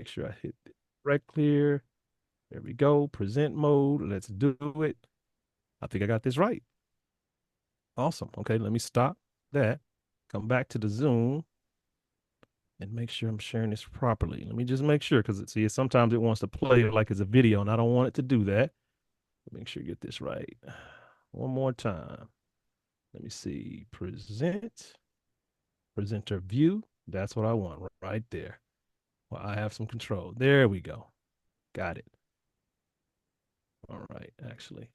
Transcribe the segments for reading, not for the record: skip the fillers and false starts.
make sure I hit the right clear. There we go. Present mode. Let's do it. I think I got this right. Awesome. Okay, let me stop that. Come back to the Zoom and make sure I'm sharing this properly. Let me just make sure because see, sometimes it wants to play it like it's a video, and I don't want it to do that. Make sure you get this right. One more time. Let me see. Presenter view. That's what I want right there. Well, I have some control. There we go. Got it. All right, actually.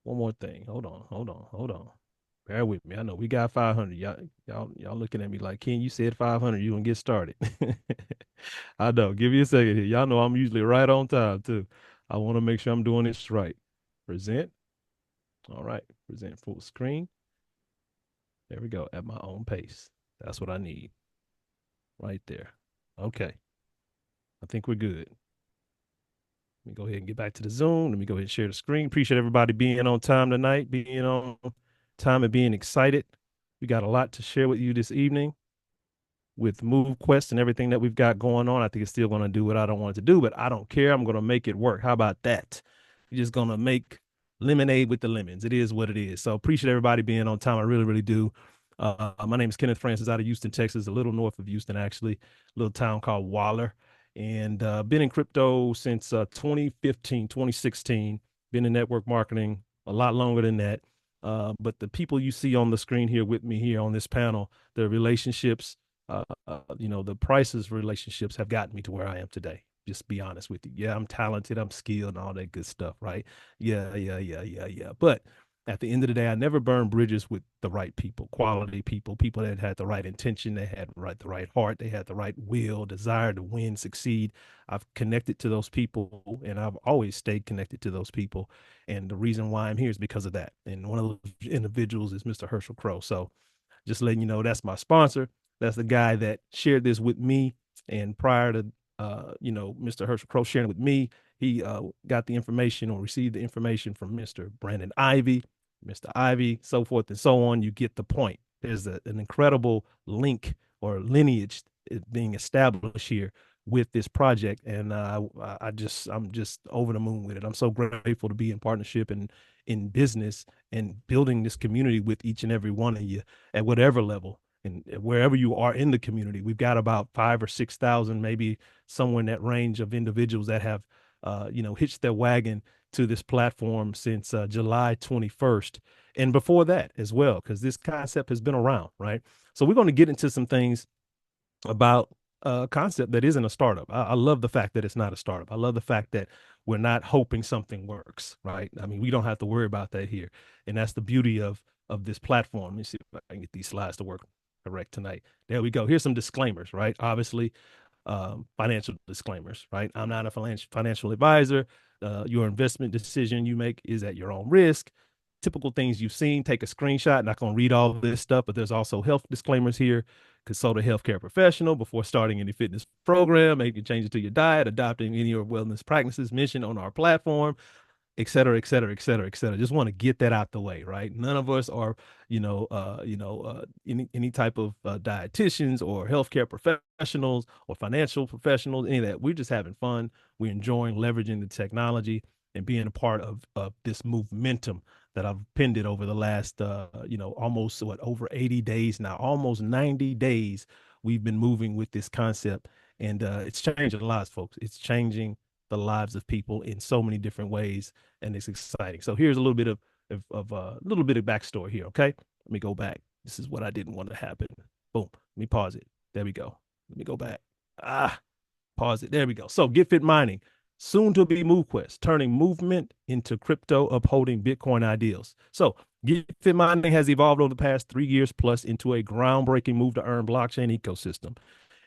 One more thing. Hold on. Bear with me. I know we got 500. Y'all looking at me like, Ken, you said 500. You gonna get started. I know. Give me a second here. Y'all know I'm usually right on time too. I want to make sure I'm doing this right. Present. All right. Present full screen. There we go. At my own pace. That's what I need. Right there. Okay. I think we're good. Let me go ahead and get back to the Zoom. Let me go ahead and share the screen. Appreciate everybody being on time tonight, being on time and being excited. We got a lot to share with you this evening with MoveQuest and everything that we've got going on. I think it's still going to do what I don't want it to do, but I don't care. I'm going to make it work. How about that? You're just going to make lemonade with the lemons. It is what it is. So appreciate everybody being on time. I really, really do. My name is Kenneth Francis out of Houston, Texas, a little north of Houston, actually, a little town called Waller. And been in crypto since 2015, 2016, been in network marketing a lot longer than that. But the people you see on the screen here with me here on this panel, the relationships, the prices relationships have gotten me to where I am today. Just be honest with you. Yeah, I'm talented, I'm skilled, and all that good stuff, right? Yeah. But at the end of the day, I never burned bridges with the right people, quality people, people that had the right intention, they had the right heart, they had the right will, desire to win, succeed. I've connected to those people, and I've always stayed connected to those people. And the reason why I'm here is because of that. And one of those individuals is Mr. Herschel Crow. So just letting you know, that's my sponsor. That's the guy that shared this with me. And prior to, Mr. Herschel Crow sharing with me, he got the information or received the information from Mr. Brandon Ivy, Mr. Ivy, so forth and so on. You get the point. There's an incredible link or lineage being established here with this project, and I'm just over the moon with it. I'm so grateful to be in partnership and in business and building this community with each and every one of you at whatever level and wherever you are in the community. We've got about 5 or 6 thousand, maybe somewhere in that range of individuals that have, hitched their wagon to this platform since July 21st. And before that as well, because this concept has been around, right? So we're going to get into some things about a concept that isn't a startup. I love the fact that it's not a startup. I love the fact that we're not hoping something works, right? I mean, we don't have to worry about that here. And that's the beauty of this platform. Let me see if I can get these slides to work correct tonight. There we go. Here's some disclaimers, right? Obviously, financial disclaimers, right? I'm not a financial advisor. Your investment decision you make is at your own risk. Typical things you've seen, take a screenshot. Not going to read all of this stuff, but there's also health disclaimers here. Consult a healthcare professional before starting any fitness program, making changes to your diet, adopting any of wellness practices mentioned on our platform, et cetera, et cetera, et cetera, et cetera. Just want to get that out the way, right? None of us are, any type of dietitians or healthcare professionals or financial professionals, any of that. We're just having fun. We're enjoying leveraging the technology and being a part of this momentum that I've pinned it over the last, almost over 80 days now, almost 90 days. We've been moving with this concept, and it's changing lives, folks. It's changing the lives of people in so many different ways, and it's exciting. So here's a little bit of a little bit of backstory here. Okay, let me go back. This is what I didn't want to happen. Boom. Let me pause it. There we go. Let me go back. Pause it. There we go. So GetFit Mining, soon to be MoveQuest, turning movement into crypto, upholding Bitcoin ideals. So GetFit Mining has evolved over the past 3 years plus into a groundbreaking move to earn blockchain ecosystem,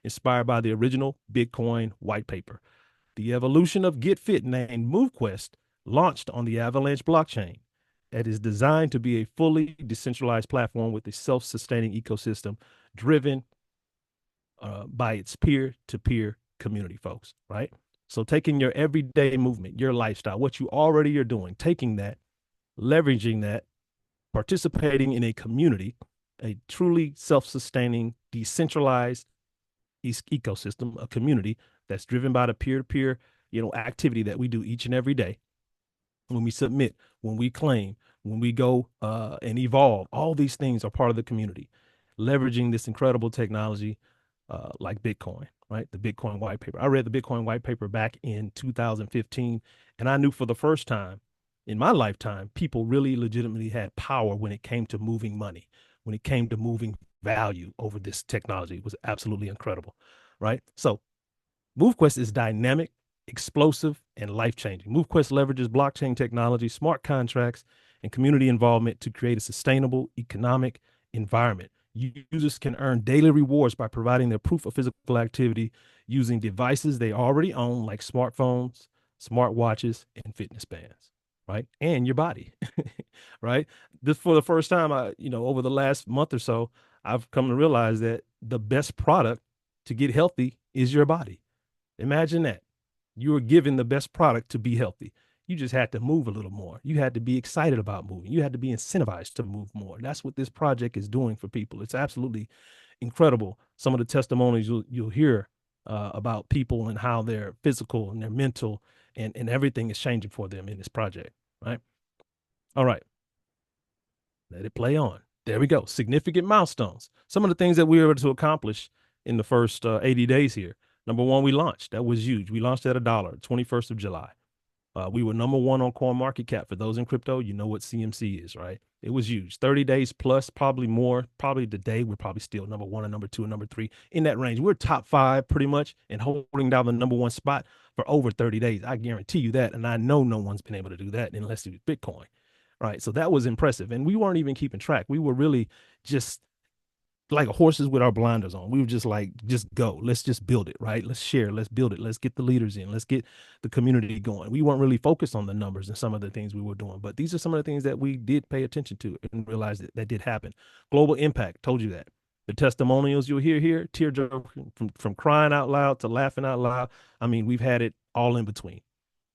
inspired by the original Bitcoin white paper. The evolution of GetFit, named MoveQuest, launched on the Avalanche blockchain. It is designed to be a fully decentralized platform with a self-sustaining ecosystem driven by its peer-to-peer community, folks, right? So taking your everyday movement, your lifestyle, what you already are doing, taking that, leveraging that, participating in a community, a truly self-sustaining, decentralized ecosystem, a community that's driven by the peer-to-peer, activity that we do each and every day. When we submit, when we claim, when we go and evolve, all these things are part of the community, leveraging this incredible technology like Bitcoin, right? The Bitcoin white paper. I read the Bitcoin white paper back in 2015, and I knew for the first time in my lifetime, people really legitimately had power when it came to moving money, when it came to moving value over this technology. It was absolutely incredible, right? So MoveQuest is dynamic, explosive, and life changing. MoveQuest leverages blockchain technology, smart contracts, and community involvement to create a sustainable economic environment. Users can earn daily rewards by providing their proof of physical activity using devices they already own, like smartphones, smartwatches, and fitness bands, right? And your body, right? This for the first time, over the last month or so, I've come to realize that the best product to get healthy is your body. Imagine that. You were given the best product to be healthy. You just had to move a little more. You had to be excited about moving. You had to be incentivized to move more. That's what this project is doing for people. It's absolutely incredible. Some of the testimonies you'll hear about people and how their physical and their mental and everything is changing for them in this project, right? All right. Let it play on. There we go. Significant milestones. Some of the things that we were able to accomplish in the first 80 days here. Number one, we launched. That was huge. We launched at $1, 21st of July. We were number one on CoinMarketCap. For those in crypto, you know what CMC is, right? It was huge. 30 days plus, probably more. Probably today, we're probably still number one and number two and number three in that range. We're top five pretty much and holding down the number one spot for over 30 days. I guarantee you that. And I know no one's been able to do that unless it was Bitcoin, right? So that was impressive. And we weren't even keeping track. We were really just like horses with our blinders on. We were just like, just go. Let's just build it, right? Let's share. Let's build it. Let's get the leaders in. Let's get the community going. We weren't really focused on the numbers and some of the things we were doing, but these are some of the things that we did pay attention to and realize that did happen. Global impact, told you that. The testimonials you'll hear here, tearjerker from crying out loud to laughing out loud. I mean, we've had it all in between.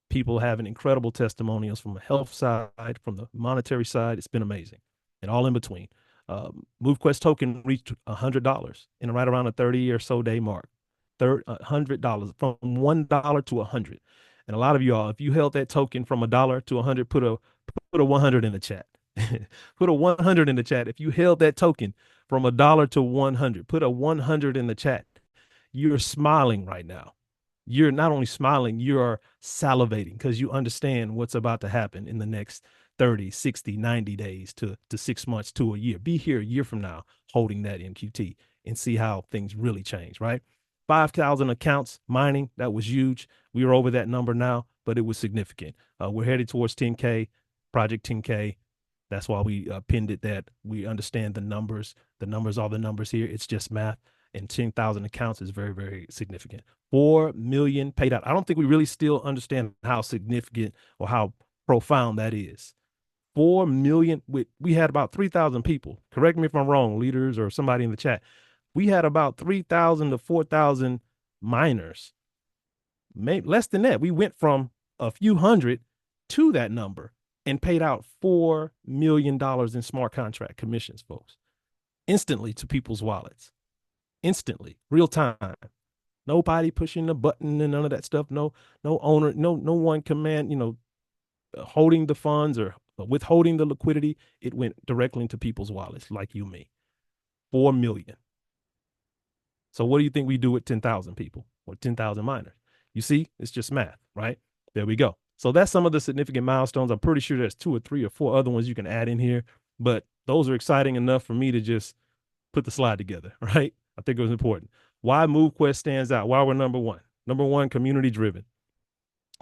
People having incredible testimonials from the health side, from the monetary side. It's been amazing, and all in between. MoveQuest token reached $100 in right around a 30 or so day mark. $100 from $1 to 100. And a lot of y'all, if you held that token from $1 to 100, put a 100 in the chat. Put a 100 in the chat. If you held that token from $1 to 100, put a 100 in the chat. You're smiling right now. You're not only smiling, you're salivating because you understand what's about to happen in the next 30, 60, 90 days to 6 months to a year. Be here a year from now holding that MQT and see how things really change, right? 5,000 accounts mining, that was huge. We are over that number now, but it was significant. We're headed towards 10K, Project 10K. That's why we pinned it that we understand the numbers. The numbers are the numbers here. It's just math. And 10,000 accounts is very, very significant. 4 million paid out. I don't think we really still understand how significant or how profound that is. 4 million. We had about 3,000 people. Correct me if I'm wrong, leaders or somebody in the chat. We had about 3,000 to 4,000 miners. Maybe less than that. We went from a few hundred to that number and paid out $4 million in smart contract commissions, folks, instantly to people's wallets. Instantly, real time. Nobody pushing the button and none of that stuff. No owner, no one command, holding the funds or withholding the liquidity. It went directly into people's wallets, like you, me. 4 million. So what do you think we do with 10,000 people or 10,000 miners? You see, it's just math, right? There we go. So that's some of the significant milestones. I'm pretty sure there's 2 or 3 or 4 other ones you can add in here, but those are exciting enough for me to just put the slide together, right? I think it was important. Why MoveQuest stands out, why we're number one. Number one, community driven,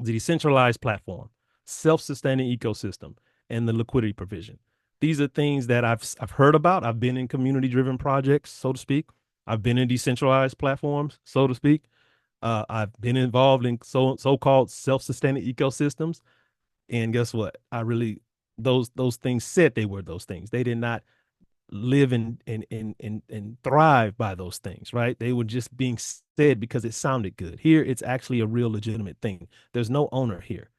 the decentralized platform, self-sustaining ecosystem, and the liquidity provision. These are things that I've heard about. I've been in community driven projects, so to speak. I've been in decentralized platforms, so to speak. I've been involved in so-called self-sustaining ecosystems. And guess what? Those things said they were those things. They did not live and thrive by those things, right? They were just being said because it sounded good. Here, it's actually a real legitimate thing. There's no owner here.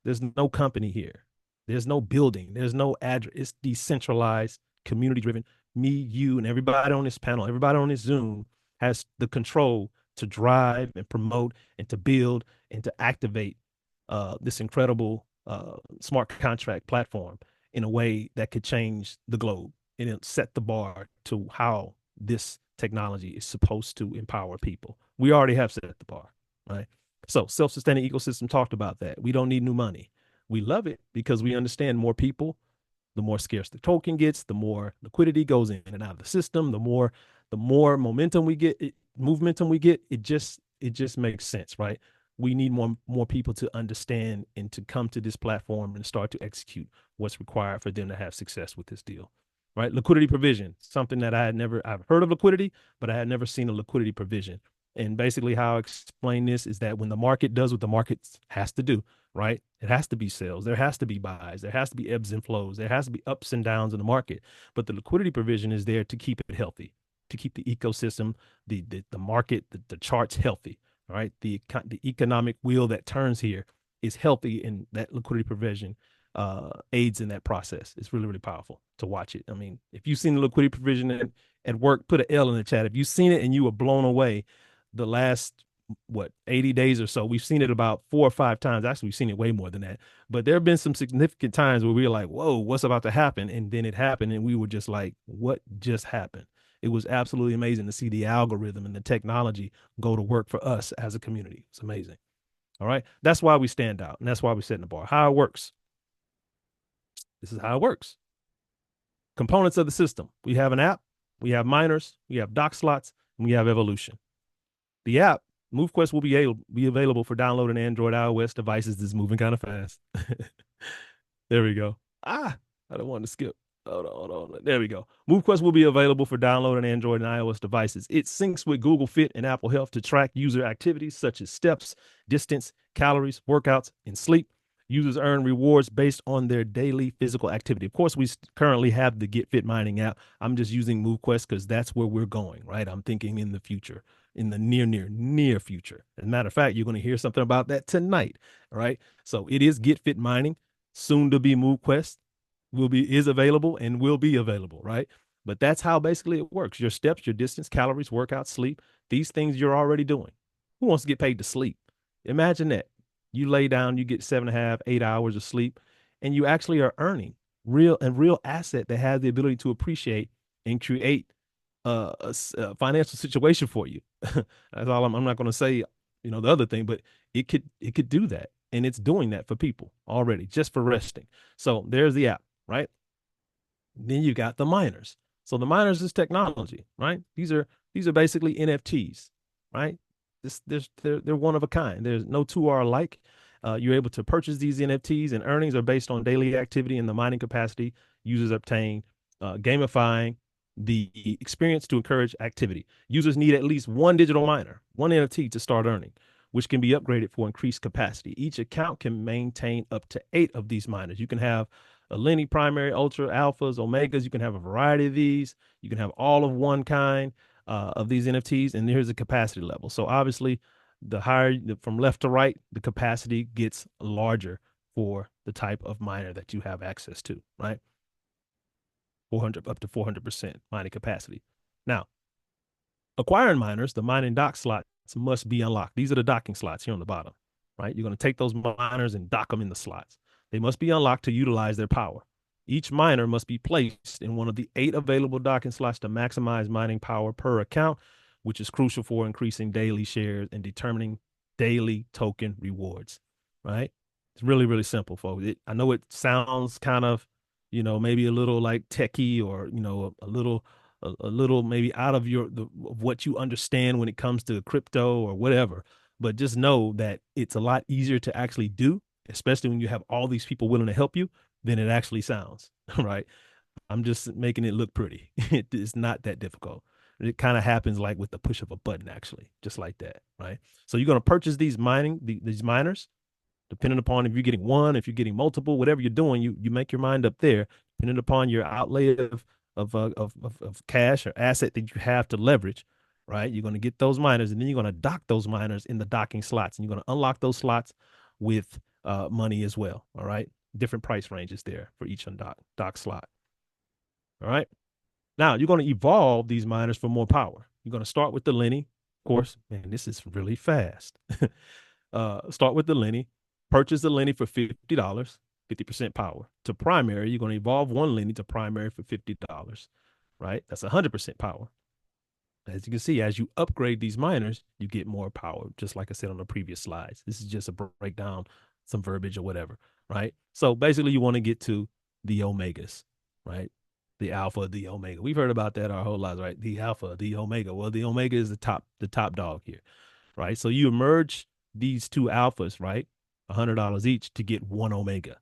There's no company here. There's no building. There's no address. It's decentralized, community driven. Me, you, and everybody on this panel, everybody on this Zoom has the control to drive and promote and to build and to activate this incredible smart contract platform in a way that could change the globe and it set the bar to how this technology is supposed to empower people. We already have set the bar, right? So, self sustaining ecosystem talked about that. We don't need new money. We love it because we understand more people, the more scarce the token gets, the more liquidity goes in and out of the system, the more momentum we get, momentum we get, it just makes sense, right? We need more people to understand and to come to this platform and start to execute what's required for them to have success with this deal. Right? Liquidity provision, something that I've heard of liquidity, but I had never seen a liquidity provision. And basically, how I explain this is that when the market does what the market has to do, right? It has to be sales. There has to be buys. There has to be ebbs and flows. There has to be ups and downs in the market. But the liquidity provision is there to keep it healthy, to keep the ecosystem, the market, the charts healthy. All right. The economic wheel that turns here is healthy, and that liquidity provision aids in that process. It's really, really powerful to watch it. I mean, if you've seen the liquidity provision at work, put an L in the chat. If you've seen it and you were blown away the last, 80 days or so, we've seen it about 4 or 5 times. Actually, we've seen it way more than that. But there have been some significant times where we were like, whoa, what's about to happen? And then it happened. And we were just like, what just happened? It was absolutely amazing to see the algorithm and the technology go to work for us as a community. It's amazing. All right. That's why we stand out. And that's why we're setting the bar. How it works. This is how it works. Components of the system. We have an app, we have miners, we have doc slots, and we have evolution. The app, MoveQuest, will be available for download on Android, iOS devices. This is moving kind of fast. There we go. I don't want to skip. Hold on. There we go. MoveQuest will be available for download on Android and iOS devices. It syncs with Google Fit and Apple Health to track user activities such as steps, distance, calories, workouts, and sleep. Users earn rewards based on their daily physical activity. Of course, we currently have the GetFit mining app. I'm just using MoveQuest because that's where we're going, right? I'm thinking in the future, in the near future. As a matter of fact, you're going to hear something about that tonight, right? So it is GetFit mining, soon to be MoveQuest, is available and will be available, right? But that's how basically it works. Your steps, your distance, calories, workout, sleep, these things you're already doing. Who wants to get paid to sleep? Imagine that. You lay down, you get 7.5, 8 hours of sleep, and you actually are earning real asset that has the ability to appreciate and create a financial situation for you. That's all. I'm not going to say, the other thing, but it could do that, and it's doing that for people already just for resting. So there's the app, right? Then you got the miners. So the miners is technology, right? These are basically NFTs, right? They're one of a kind. There's no two are alike. You're able to purchase these NFTs, and earnings are based on daily activity and the mining capacity users obtain, gamifying the experience to encourage activity. Users need at least one digital miner, one NFT to start earning, which can be upgraded for increased capacity. Each account can maintain up to 8 of these miners. You can have a Lenny primary, ultra, alphas, omegas. You can have a variety of these. You can have all of one kind of these NFTs, and here's the capacity level. So obviously, the higher from left to right, the capacity gets larger for the type of miner that you have access to, right? 400 up to 400% mining capacity. Now, acquiring miners, the mining dock slots must be unlocked. These are the docking slots here on the bottom, right? You're going to take those miners and dock them in the slots. They must be unlocked to utilize their power. Each miner must be placed in one of the 8 available docking slots to maximize mining power per account, which is crucial for increasing daily shares and determining daily token rewards, right? It's really, really simple, folks. I know it sounds kind of, maybe a little like techie, or, a little maybe out of of what you understand when it comes to crypto or whatever. But just know that it's a lot easier to actually do, especially when you have all these people willing to help you, than it actually sounds, right? I'm just making it look pretty. It's not that difficult. It kind of happens like with the push of a button, actually, just like that, right? So you're going to purchase these miners, depending upon if you're getting one, if you're getting multiple, whatever you're doing, you make your mind up there, depending upon your outlay of cash or asset that you have to leverage, right? You're going to get those miners, and then you're going to dock those miners in the docking slots, and you're going to unlock those slots with money as well. All right, different price ranges there for each dock slot. All right. Now you're going to evolve these miners for more power. You're going to start with the Lenny, course, man, this is really fast. Start with the Lenny, purchase the Lenny for $50, 50% power. To primary, you're going to evolve one Lenny to primary for $50, right? That's 100% power. As you can see, as you upgrade these miners, you get more power, just like I said on the previous slides. This is just a breakdown, some verbiage or whatever, right? So basically, you want to get to the omegas, right? The alpha, the omega. We've heard about that our whole lives, right? The alpha, the omega. Well, the omega is the top dog here, right? So you merge these two alphas, right? $100 each to get one omega,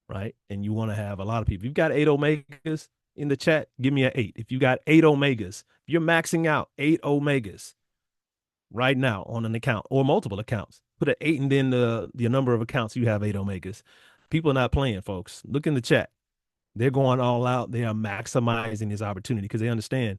right? And you want to have a lot of people. You've got 8 omegas in the chat. Give me an 8. If you got 8 omegas, you're maxing out 8 omegas right now on an account or multiple accounts. Put an 8 and then the number of accounts you have 8 omegas. People are not playing, folks. Look in the chat. They're going all out. They are maximizing this opportunity because they understand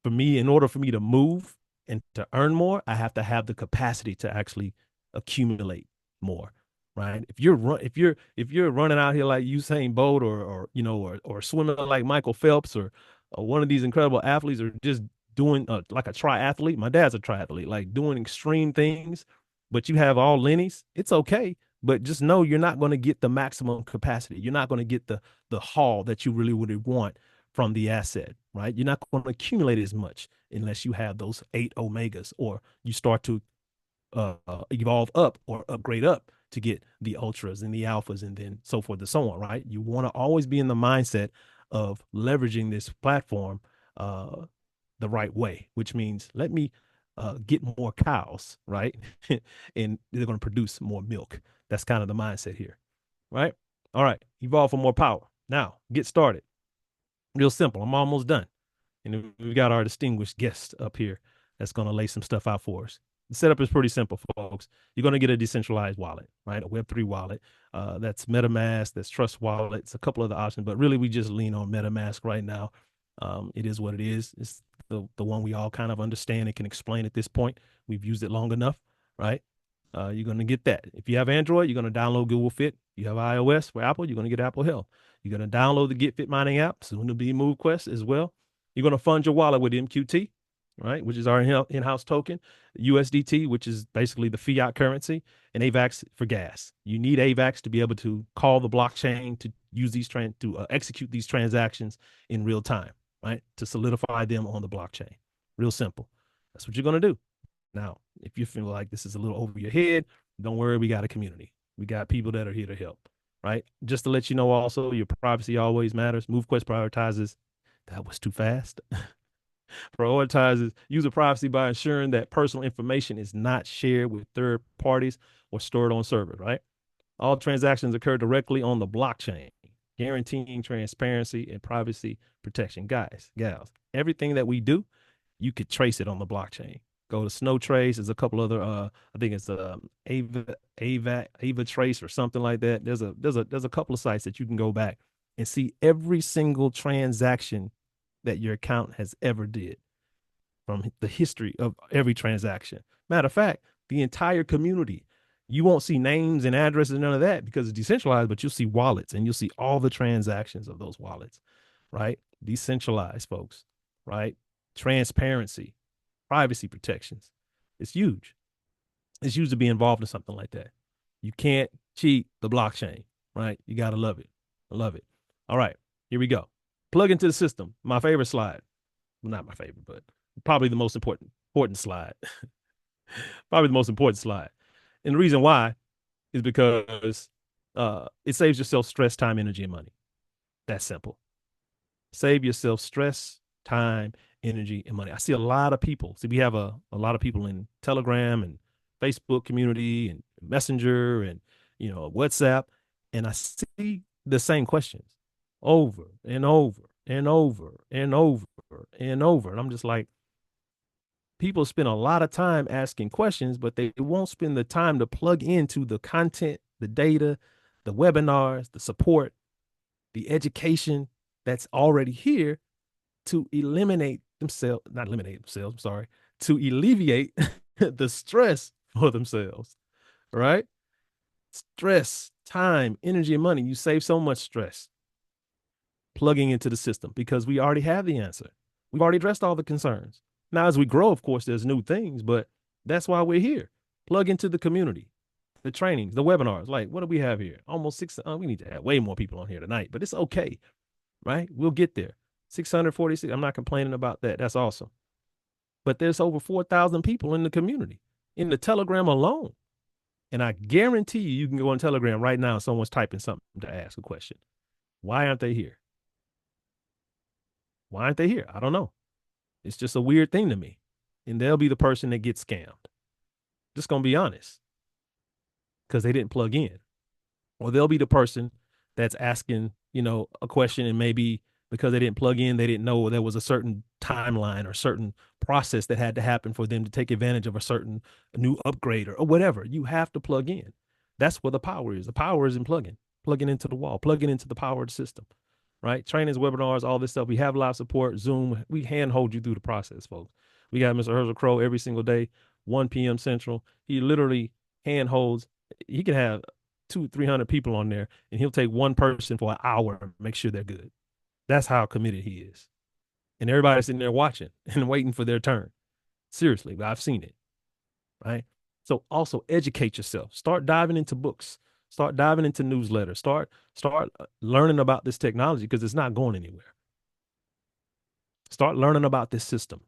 for me, in order for me to move and to earn more, I have to have the capacity to actually accumulate more. Right. If you're running out here like Usain Bolt or swimming like Michael Phelps or one of these incredible athletes or just doing like a triathlete. My dad's a triathlete, like doing extreme things, but you have all Lennies, it's okay. But just know you're not going to get the maximum capacity. You're not going to get the haul that you really would want from the asset, right? You're not going to accumulate as much unless you have those 8 omegas or you start to evolve up or upgrade up to get the ultras and the alphas and then so forth and so on, right? You want to always be in the mindset of leveraging this platform the right way, which means let me get more cows, right? And they're going to produce more milk. That's kind of the mindset here, right? All right, evolve for more power. Now, get started. Real simple. I'm almost done. And we've got our distinguished guest up here that's going to lay some stuff out for us. The setup is pretty simple, folks. You're going to get a decentralized wallet, right? A Web3 wallet. That's MetaMask, that's Trust Wallet. It's a couple other options, but really we just lean on MetaMask right now. It is what it is. It's the one we all kind of understand and can explain at this point. We've used it long enough, right? You're going to get that. If you have Android, you're going to download Google Fit. You have iOS for Apple, you're going to get Apple Health. You're going to download the GetFit mining app, soon to be MoveQuest as well. You're going to fund your wallet with MQT, right, which is our in-house token, USDT, which is basically the fiat currency, and AVAX for gas. You need AVAX to be able to call the blockchain to use these to execute these transactions in real time, right, to solidify them on the blockchain. Real simple. That's what you're going to do. Now, if you feel like this is a little over your head, don't worry. We got a community. We got people that are here to help, right? Just to let you know also, your privacy always matters. MoveQuest prioritizes, that was too fast, prioritizes user privacy by ensuring that personal information is not shared with third parties or stored on servers, right? All transactions occur directly on the blockchain, guaranteeing transparency and privacy protection. Guys, gals, everything that we do, you could trace it on the blockchain. Go to Snow Trace. There's a couple other, I think it's Ava Trace or something like that. There's a couple of sites that you can go back and see every single transaction that your account has ever did from the history of every transaction. Matter of fact, the entire community. You won't see names and addresses and none of that because it's decentralized, but you'll see wallets and you'll see all the transactions of those wallets, right? Decentralized, folks, right? Transparency, privacy protections. It's huge. It's huge to be involved in something like that. You can't cheat the blockchain, right? You got to love it. I love it. All right, here we go. Plug into the system. My favorite slide. Well, not my favorite, but probably the most important slide. Probably the most important slide. And the reason why is because it saves yourself stress, time, energy, and money. That's simple. Save yourself stress, time, energy, and money. I see a lot of people. See, we have a lot of people in Telegram and Facebook community and Messenger and WhatsApp, and I see the same questions over and over and over and over and over. And I'm just like, people spend a lot of time asking questions, but they won't spend the time to plug into the content, the data, the webinars, the support, the education that's already here to eliminate themselves, not eliminate themselves, I'm sorry, to alleviate the stress for themselves, right? Stress, time, energy, and money. You save so much stress plugging into the system because we already have the answer. We've already addressed all the concerns. Now, as we grow, of course, there's new things, but that's why we're here. Plug into the community, the trainings, the webinars. Like, what do we have here? Almost six. We need to have way more people on here tonight, but it's okay, right? We'll get there. 646. I'm not complaining about that. That's awesome. But there's over 4,000 people in the community, in the Telegram alone. And I guarantee you can go on Telegram right now. Someone's typing something to ask a question. Why aren't they here? Why aren't they here? I don't know. It's just a weird thing to me. And they'll be the person that gets scammed. Just gonna be honest, because they didn't plug in. Or they'll be the person that's asking, a question, and maybe because they didn't plug in, they didn't know there was a certain timeline or certain process that had to happen for them to take advantage of a certain new upgrade or whatever. You have to plug in. That's where the power is. The power is in plugging into the wall, plugging into the power of the system, right? Trainings, webinars, all this stuff. We have live support, Zoom. We handhold you through the process, folks. We got Mr. Herschel Crow every single day, 1 p.m. Central. He literally handholds. He can have 200-300 people on there, and he'll take one person for an hour and make sure they're good. That's how committed he is. And everybody's sitting there watching and waiting for their turn. Seriously, but I've seen it, right? So also educate yourself. Start diving into books. Start diving into newsletters. Start learning about this technology, because it's not going anywhere. Start learning about this system.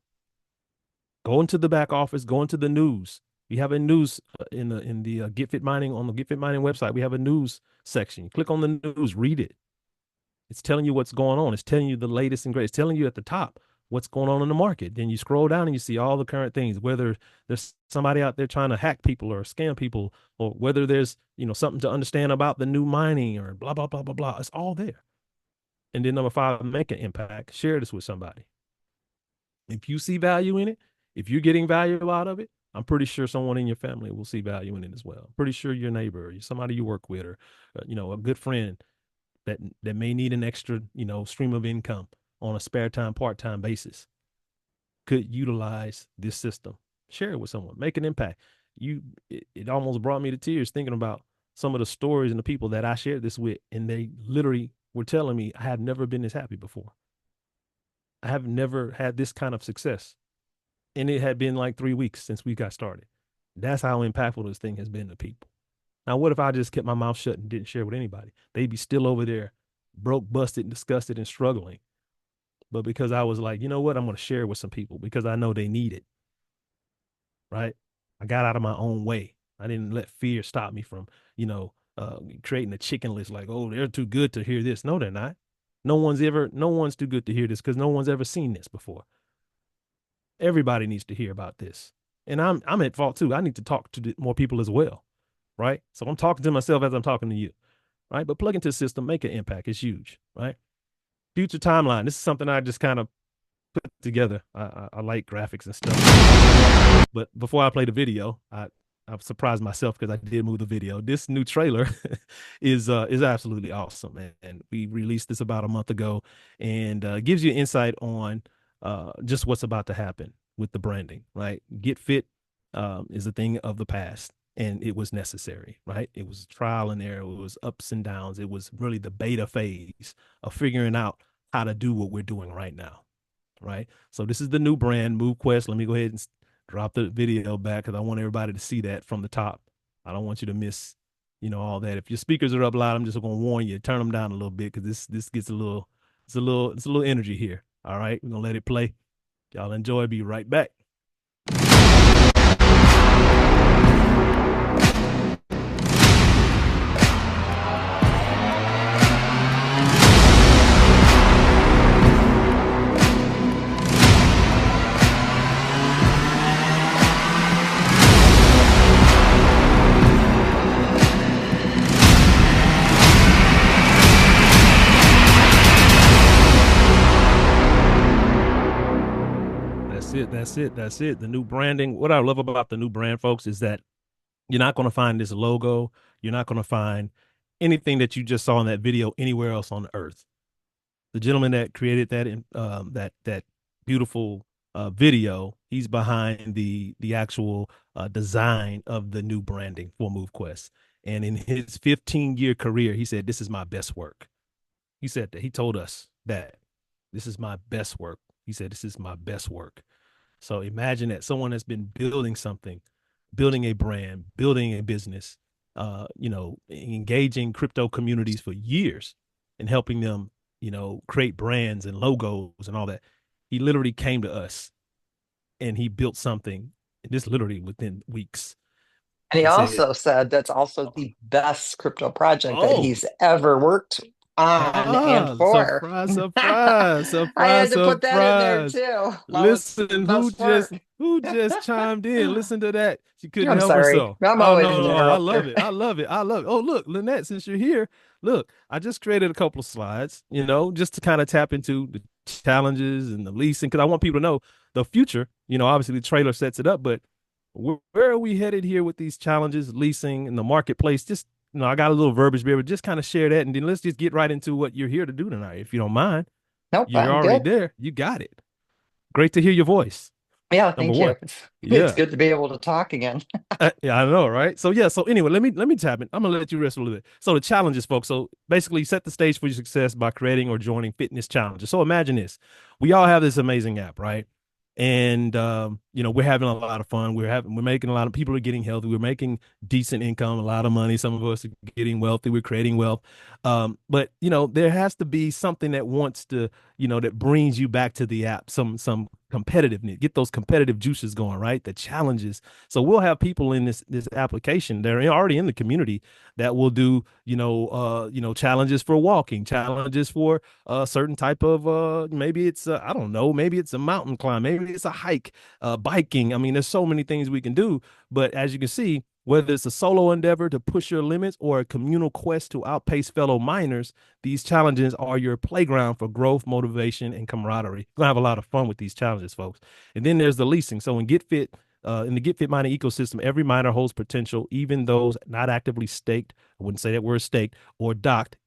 Go into the back office. Go into the news. We have a news in the GetFit Mining, on the GetFit Mining website. We have a news section. Click on the news. Read it. It's telling you what's going on. It's telling you the latest and greatest. It's telling you at the top what's going on in the market. Then you scroll down and you see all the current things, whether there's somebody out there trying to hack people or scam people, or whether there's, something to understand about the new mining or blah, blah, blah, blah, blah. It's all there. And then number 5, make an impact. Share this with somebody. If you see value in it, if you're getting value out of it, I'm pretty sure someone in your family will see value in it as well. I'm pretty sure your neighbor, or somebody you work with, or, a good friend that may need an extra, stream of income on a spare time, part-time basis could utilize this system. Share it with someone, make an impact. It almost brought me to tears thinking about some of the stories and the people that I shared this with, and they literally were telling me, I have never been this happy before. I have never had this kind of success. And it had been like 3 weeks since we got started. That's how impactful this thing has been to people. Now, what if I just kept my mouth shut and didn't share with anybody? They'd be still over there, broke, busted, disgusted, and struggling. But because I was like, you know what? I'm going to share with some people because I know they need it, right? I got out of my own way. I didn't let fear stop me from, creating a chicken list like, oh, they're too good to hear this. No, they're not. No one's too good to hear this because no one's ever seen this before. Everybody needs to hear about this. And I'm at fault too. I need to talk to more people as well, right? So I'm talking to myself as I'm talking to you, right? But plug into the system, make an impact. It's huge, right? Future timeline. This is something I just kind of put together. I like graphics and stuff. But before I play the video, I've surprised myself because I did move the video. This new trailer is absolutely awesome, and we released this about a month ago, and gives you insight on just what's about to happen with the branding. Right, Get Fit is a thing of the past, and it was necessary. Right, it was trial and error. It was ups and downs. It was really the beta phase of figuring out how to do what we're doing right now. Right, so this is the new brand, MoveQuest. Let me go ahead and drop the video back because I want everybody to see that from the top. I don't want you to miss, all that. If your speakers are up loud, I'm just gonna warn you, turn them down a little bit because this gets it's a little energy here. All right, we're gonna let it play. Y'all enjoy. Be right back. That's it. The new branding. What I love about the new brand, folks, is that you're not going to find this logo. You're not going to find anything that you just saw in that video anywhere else on the earth. The gentleman that created that that beautiful video, he's behind the actual design of the new branding for MoveQuest. And in his 15-year career, he said, "This is my best work." He said that. He told us that this is my best work. He said, "This is my best work." So imagine that someone has been building something, building a brand, building a business, engaging crypto communities for years and helping them, create brands and logos and all that. He literally came to us and he built something, just literally within weeks, And he and said, also said that's also the best crypto project that "Oh, he's ever worked on and for. surprise, surprise, I had surprise, to put that in there surprise. too. That was the Listen, who best just part. who just chimed in? Listen to that. She couldn't I'm help sorry. herself. I'm Oh always no, an no, I love interrupter. it. I love it. I love it. Oh, look, Lynette, since you're here, look, I just created a couple of slides, just to kind of tap into the challenges and the leasing, because I want people to know the future. Obviously the trailer sets it up, but where are we headed here with these challenges, leasing and the marketplace? Just I got a little verbiage here, but just kind of share that, and then let's just get right into what you're here to do tonight, if you don't mind. Nope, You're I'm already good. there. You got it. Great to hear your voice. Yeah, Number thank you. one. It's Yeah. good to be able to talk again. Yeah, I know, right? So yeah, so anyway, let me tap in. I'm gonna let you rest a little bit. So the challenges, folks. So basically set the stage for your success by creating or joining fitness challenges. So imagine this. We all have this amazing app, right? And we're having a lot of fun. We're making a lot of people are getting healthy. We're making decent income, a lot of money. Some of us are getting wealthy. We're creating wealth. But there has to be something that wants to, that brings you back to the app, some competitiveness, get those competitive juices going, right? The challenges. So we'll have people in this application that are already in the community that will do, challenges for walking, challenges for a certain type of maybe it's I don't know, maybe it's a mountain climb, maybe it's a hike, biking. I mean, there's so many things we can do, but as you can see, whether it's a solo endeavor to push your limits or a communal quest to outpace fellow miners, these challenges are your playground for growth, motivation, and camaraderie. You're gonna have a lot of fun with these challenges, folks. And then there's the leasing. So in the GetFit mining ecosystem, every miner holds potential, even those not actively staked. I wouldn't say that word staked or docked,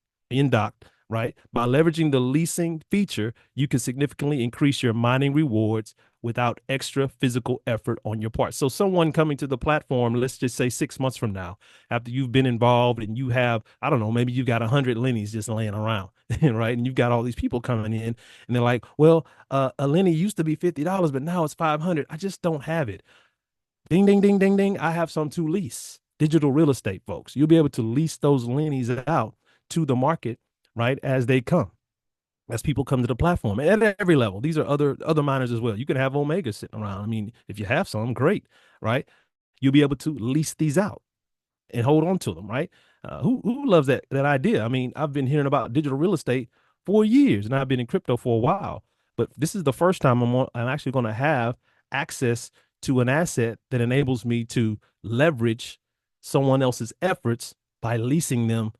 right? By leveraging the leasing feature, you can significantly increase your mining rewards without extra physical effort on your part. So someone coming to the platform, let's just say 6 months from now, after you've been involved and you have, I don't know, maybe you've got 100 Lennies just laying around, right? And you've got all these people coming in and they're like, well, a Lenny used to be $50, but now it's 500. I just don't have it. Ding, ding, ding, ding, ding. I have some to lease. Digital real estate, folks. You'll be able to lease those Lennies out to the market, right, as they come, as people come to the platform and at every level. These are other miners as well. You can have Omega sitting around. I mean, if you have some, great, right? You'll be able to lease these out and hold on to them, right? Who loves that idea? I mean, I've been hearing about digital real estate for years, and I've been in crypto for a while. But this is the first time I'm actually going to have access to an asset that enables me to leverage someone else's efforts by leasing them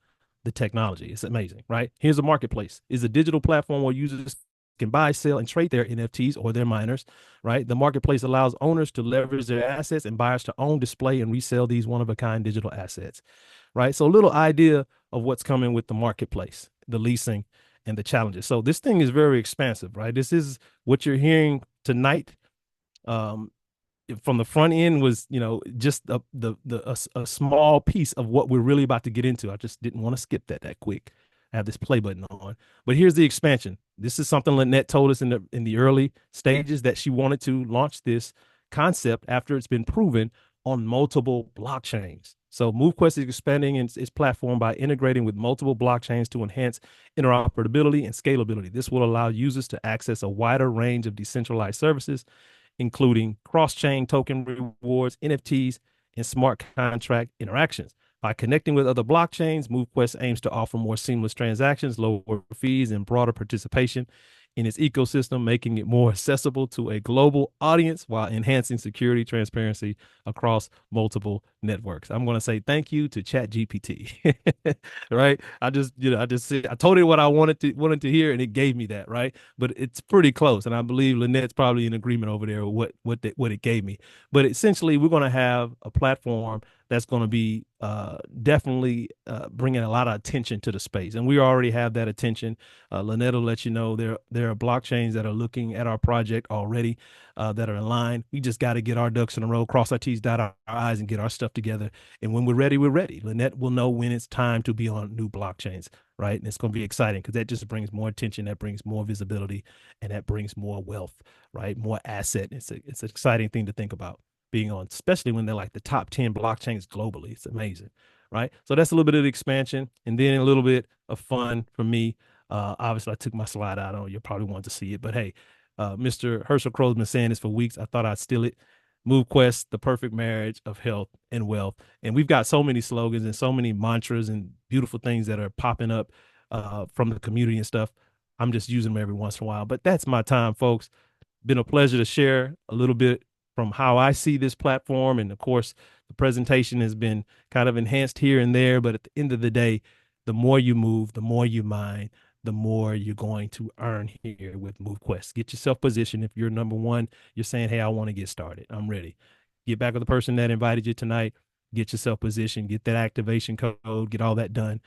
the technology. It's amazing, right? Here's a marketplace. It's a digital platform where users can buy, sell, and trade their NFTs or their miners, right? The marketplace allows owners to leverage their assets and buyers to own, display, and resell these one-of-a-kind digital assets, right? So a little idea of what's coming with the marketplace, the leasing, and the challenges. So this thing is very expansive, right? This is what you're hearing tonight. Um, from the front end was just a small piece of what we're really about to get into. I just didn't want to skip that quick. I have this play button on, but here's the expansion. This is something Lynette told us in the early stages, that she wanted to launch this concept after it's been proven on multiple blockchains. So MoveQuest is expanding its platform by integrating with multiple blockchains to enhance interoperability and scalability. This will allow users to access a wider range of decentralized services, including cross-chain token rewards, NFTs, and smart contract interactions. By connecting with other blockchains, MoveQuest aims to offer more seamless transactions, lower fees, and broader participation in its ecosystem, making it more accessible to a global audience while enhancing security transparency across multiple networks. I'm going to say thank you to ChatGPT. Right? I told it what I wanted to hear, and it gave me that, right? But it's pretty close, and I believe Lynette's probably in agreement over there with what it gave me. But essentially, we're going to have a platform that's going to be definitely bringing a lot of attention to the space. And we already have that attention. Lynette will let you know there are blockchains that are looking at our project already that are in line. We just got to get our ducks in a row, cross our T's, dot our I's, and get our stuff together. And when we're ready, we're ready. Lynette will know when it's time to be on new blockchains, right? And it's going to be exciting because that just brings more attention, that brings more visibility, and that brings more wealth, right? More asset. It's an exciting thing to think about being on, especially when they're like the top 10 blockchains globally. It's amazing, right? So that's a little bit of the expansion and then a little bit of fun for me. Obviously, I took my slide out on. You probably want to see it, but hey, Mr. Herschel Crow's been saying this for weeks. I thought I'd steal it. MoveQuest, the perfect marriage of health and wealth. And we've got so many slogans and so many mantras and beautiful things that are popping up from the community and stuff. I'm just using them every once in a while. But that's my time, folks. Been a pleasure to share a little bit from how I see this platform. And of course, the presentation has been kind of enhanced here and there. But at the end of the day, the more you move, the more you mine, the more you're going to earn here with MoveQuest. Get yourself positioned. If you're number one, you're saying, hey, I want to get started. I'm ready. Get back with the person that invited you tonight. Get yourself positioned, get that activation code, get all that done,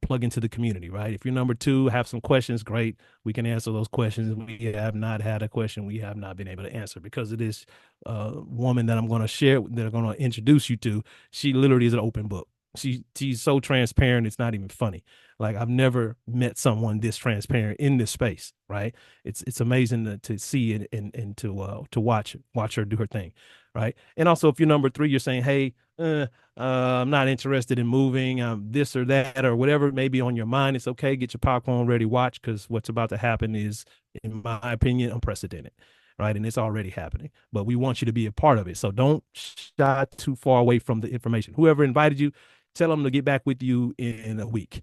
plug into the community, right? If you're number two, have some questions, great. We can answer those questions. We have not had a question we have not been able to answer because of this woman that I'm going to share, that I'm going to introduce you to. She literally is an open book. She's so transparent, it's not even funny. Like I've never met someone this transparent in this space, right? It's amazing to see it and to watch her do her thing, right? And also, if you're number three, you're saying, hey, I'm not interested in moving, this or that or whatever may be on your mind. It's okay. Get your popcorn ready, watch, because what's about to happen is, in my opinion, unprecedented, right? And it's already happening. But we want you to be a part of it. So don't shy too far away from the information. Whoever invited you, tell them to get back with you in a week,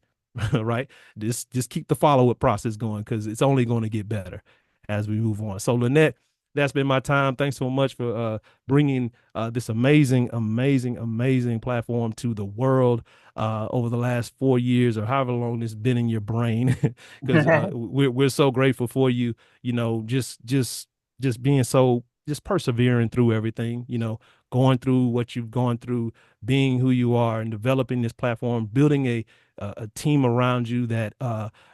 right? Just keep the follow up process going because it's only going to get better as we move on. So Lynette, that's been my time. Thanks so much for bringing this amazing platform to the world over the last 4 years or however long it's been in your brain. Because we're so grateful for you. You know, just being so just persevering through everything. You know, going through what you've gone through, being who you are, and developing this platform, building a team around you that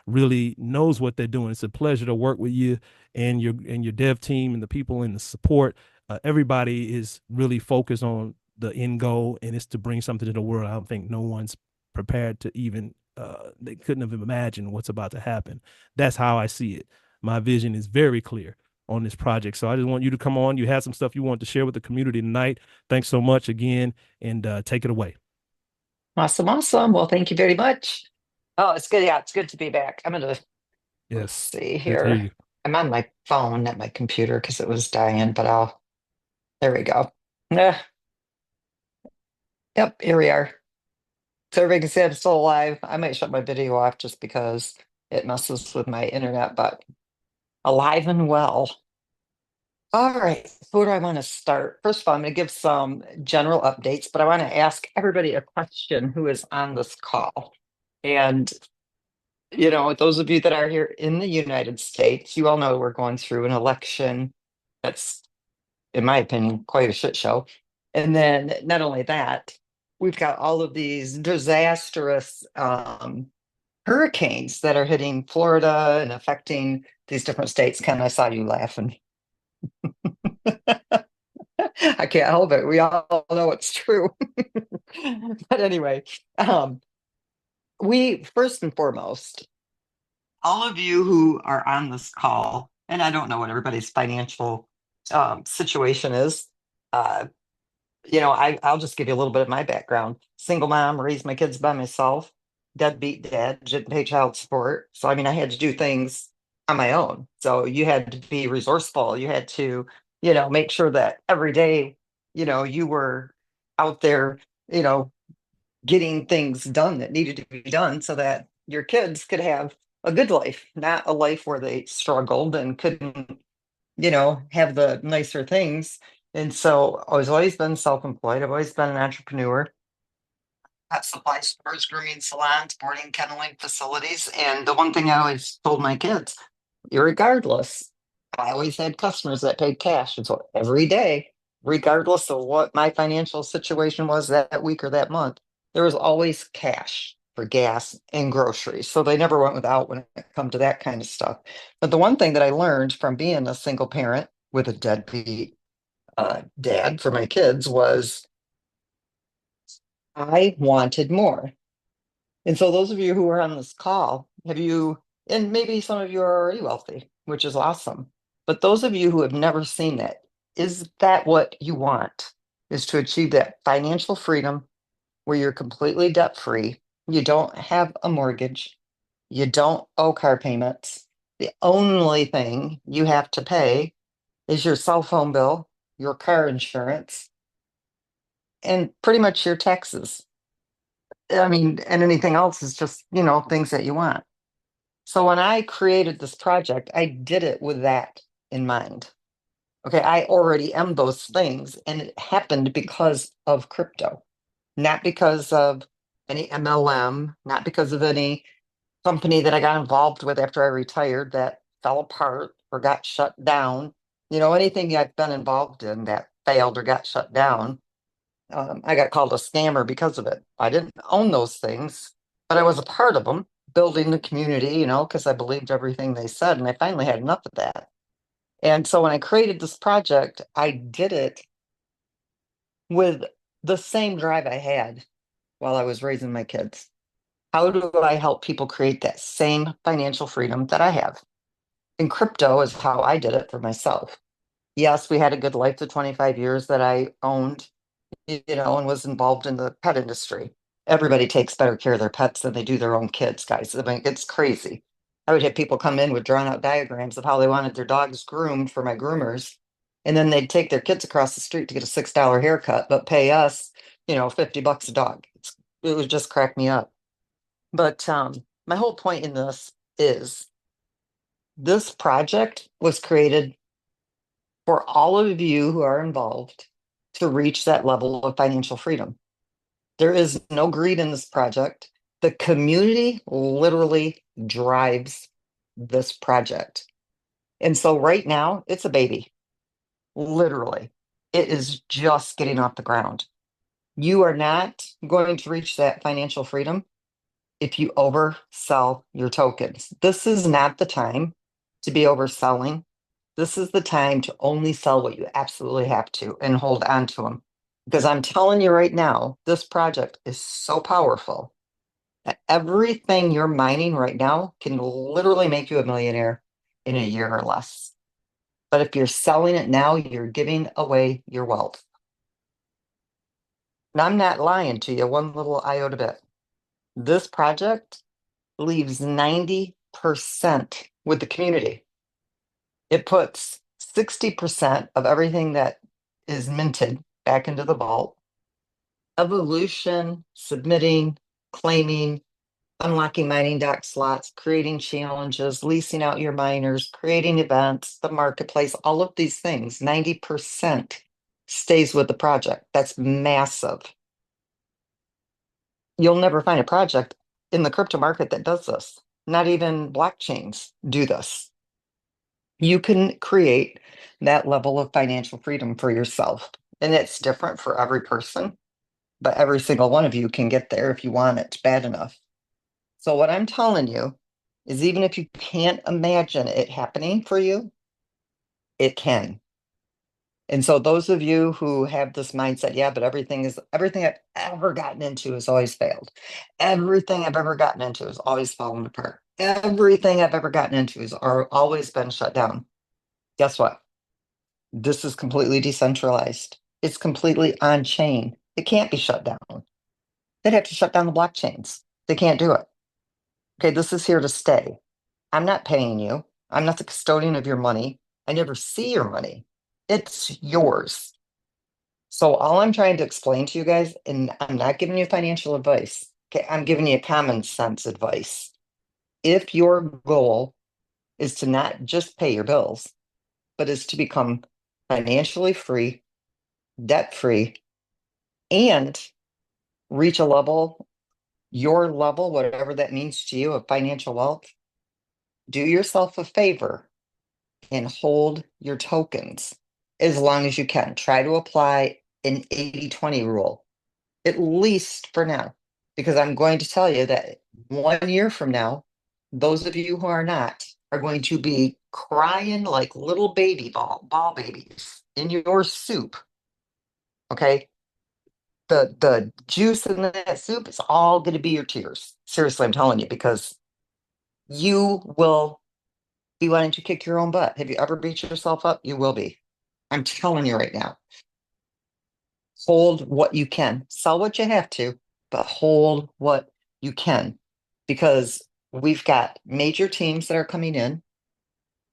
really knows what they're doing. It's a pleasure to work with you and your dev team and the people in the support. Everybody is really focused on the end goal, and it's to bring something to the world. I don't think no one's prepared to even they couldn't have imagined what's about to happen. That's how I see it. My vision is very clear on this project. So I just want you to come on. You had some stuff you want to share with the community tonight. Thanks so much again, and take it away. Awesome, awesome. Well, thank you very much. Oh, it's good. Yeah, it's good to be back. Let's Yes, see good to hear here. you. I'm on my phone, not my computer, because it was dying, but there we go. Yeah, yep, here we are. So everybody can see I'm still alive. I might shut my video off just because it messes with my internet, but alive and well. All right, so where do I want to start? First of all, I'm going to give some general updates, but I want to ask everybody a question who is on this call. And, those of you that are here in the United States, you all know we're going through an election that's, in my opinion, quite a shit show. And then not only that, we've got all of these disastrous hurricanes that are hitting Florida and affecting these different states. Ken, I saw you laughing. I can't help it. We all know it's true. But anyway, we first and foremost, all of you who are on this call, and I don't know what everybody's financial situation is. Uh, I'll just give you a little bit of my background. Single mom, raised my kids by myself, deadbeat dad, didn't pay child support. So, I mean, I had to do things on my own. So you had to be resourceful. You had to, make sure that every day, you were out there, you know, getting things done that needed to be done so that your kids could have a good life, not a life where they struggled and couldn't, have the nicer things. And so I've always been self-employed. I've always been an entrepreneur. Pet supply stores, grooming salons, boarding, kenneling facilities. And the one thing I always told my kids, regardless, I always had customers that paid cash. And so every day regardless of what my financial situation was that week or that month, there was always cash for gas and groceries. So they never went without when it come to that kind of stuff. But the one thing that I learned from being a single parent with a deadbeat dad for my kids was I wanted more. And so those of you who are on this call, have you, and maybe some of you are already wealthy, which is awesome. But those of you who have never seen that, is that what you want? Is to achieve that financial freedom where you're completely debt free. You don't have a mortgage. You don't owe car payments. The only thing you have to pay is your cell phone bill, your car insurance, and pretty much your taxes. I mean, and anything else is just, things that you want. So when I created this project, I did it with that in mind. Okay, I already am those things, and it happened because of crypto, not because of any MLM, not because of any company that I got involved with after I retired that fell apart or got shut down. Anything I've been involved in that failed or got shut down, I got called a scammer because of it. I didn't own those things, but I was a part of them, building the community, because I believed everything they said. And I finally had enough of that. And so when I created this project, I did it with the same drive I had while I was raising my kids. How do I help people create that same financial freedom that I have? And crypto is how I did it for myself. Yes, we had a good life the 25 years that I owned, and was involved in the pet industry. Everybody takes better care of their pets than they do their own kids, guys. I mean, it's crazy. I would have people come in with drawn out diagrams of how they wanted their dogs groomed for my groomers. And then they'd take their kids across the street to get a $6 haircut, but pay us, $50 a dog. It would just crack me up. But my whole point in this project was created for all of you who are involved to reach that level of financial freedom. There is no greed in this project. The community literally drives this project. And so right now, it's a baby, literally. It is just getting off the ground. You are not going to reach that financial freedom if you oversell your tokens. This is not the time to be overselling. This is the time to only sell what you absolutely have to and hold on to them. Because I'm telling you right now, this project is so powerful that everything you're mining right now can literally make you a millionaire in a year or less. But if you're selling it now, you're giving away your wealth. And I'm not lying to you one little iota bit. This project leaves 90% with the community. It puts 60% of everything that is minted back into the vault. Evolution, submitting, claiming, unlocking mining dock slots, creating challenges, leasing out your miners, creating events, the marketplace, all of these things, 90% stays with the project. That's massive. You'll never find a project in the crypto market that does this. Not even blockchains do this. You can create that level of financial freedom for yourself. And it's different for every person, but every single one of you can get there if you want it bad enough. So, what I'm telling you is even if you can't imagine it happening for you, it can. And so, those of you who have this mindset, yeah, but everything I've ever gotten into has always failed. Everything I've ever gotten into has always fallen apart. Everything I've ever gotten into has always been shut down. Guess what? This is completely decentralized. It's completely on chain. It can't be shut down. They'd have to shut down the blockchains. They can't do it. Okay, this is here to stay. I'm not paying you. I'm not the custodian of your money. I never see your money. It's yours. So all I'm trying to explain to you guys, and I'm not giving you financial advice. Okay, I'm giving you common sense advice. If your goal is to not just pay your bills, but is to become financially free, debt free, and reach a level, your level, whatever that means to you, of financial wealth, do yourself a favor and hold your tokens. as long as you can. Try to apply an 80-20 rule, at least for now, because I'm going to tell you that 1 year from now, those of you who are not are going to be crying like little baby ball babies in your soup. Okay. The juice in that soup is all going to be your tears. Seriously, I'm telling you, because you will be wanting to kick your own butt. Have you ever beat yourself up? You will be. I'm telling you right now. Hold what you can. Sell what you have to, but hold what you can, because we've got major teams that are coming in.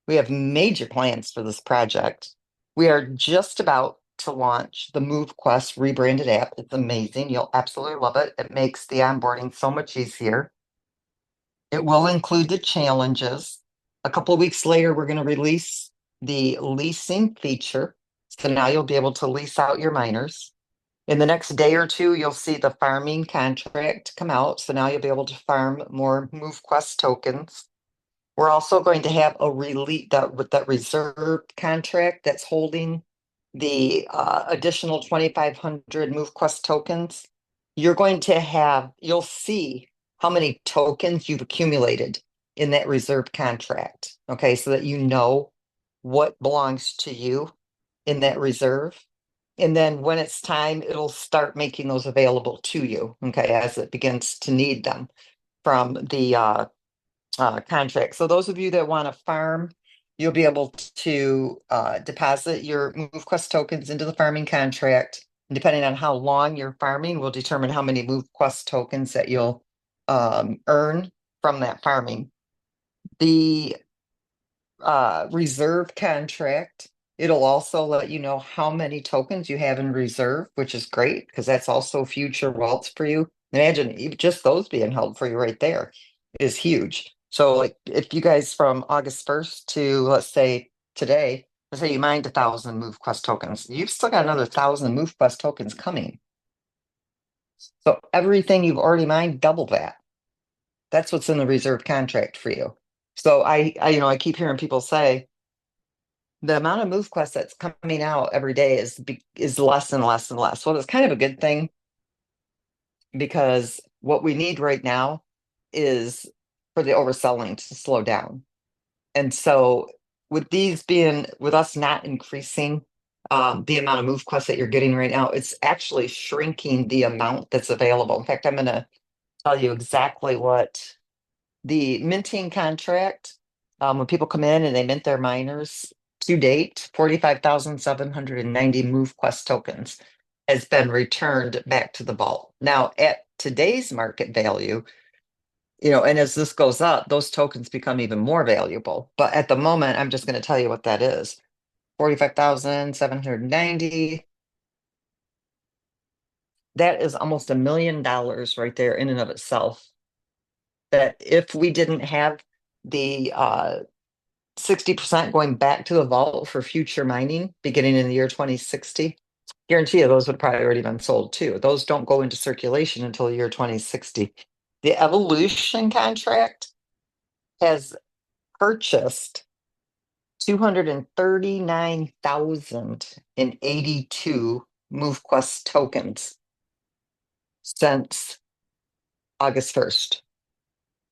We have major plans for this project. We are just about to launch the MoveQuest rebranded app. It's amazing. You'll absolutely love it. It makes the onboarding so much easier. It will include the challenges. A couple of weeks later, we're going to release the leasing feature. So now you'll be able to lease out your miners. In the next day or two, you'll see the farming contract come out. So now you'll be able to farm more MoveQuest tokens. We're also going to have a release that with that reserve contract that's holding the additional 2,500 MoveQuest tokens. You'll see how many tokens you've accumulated in that reserve contract. Okay, so that you know what belongs to you in that reserve. And then when it's time, it'll start making those available to you, okay, as it begins to need them from the contract. So those of you that want to farm, you'll be able to deposit your MoveQuest tokens into the farming contract. And depending on how long you're farming, will determine how many MoveQuest tokens that you'll earn from that farming. The reserve contract, it'll also let you know how many tokens you have in reserve, which is great because that's also future wealth for you. Imagine just those being held for you right there is huge. So like if you guys from August 1st to let's say today, let's say you mined 1,000 MoveQuest tokens, you've still got another 1,000 MoveQuest tokens coming. So everything you've already mined, double that. That's what's in the reserve contract for you. So I keep hearing people say the amount of MoveQuest that's coming out every day is less and less and less. Well, it's kind of a good thing because what we need right now is for the overselling to slow down. And so with us not increasing the amount of MoveQuest that you're getting right now, it's actually shrinking the amount that's available. In fact, I'm going to tell you exactly what the minting contract, when people come in and they mint their miners to date, 45,790 MoveQuest tokens has been returned back to the vault. Now, at today's market value, and as this goes up, those tokens become even more valuable. But at the moment, I'm just going to tell you what that is. 45,790. That is almost $1 million right there in and of itself. That if we didn't have the 60% going back to the vault for future mining beginning in the year 2060, guarantee you those would probably already been sold too. Those don't go into circulation until the year 2060. The evolution contract has purchased 239,082 MoveQuest tokens since August 1st.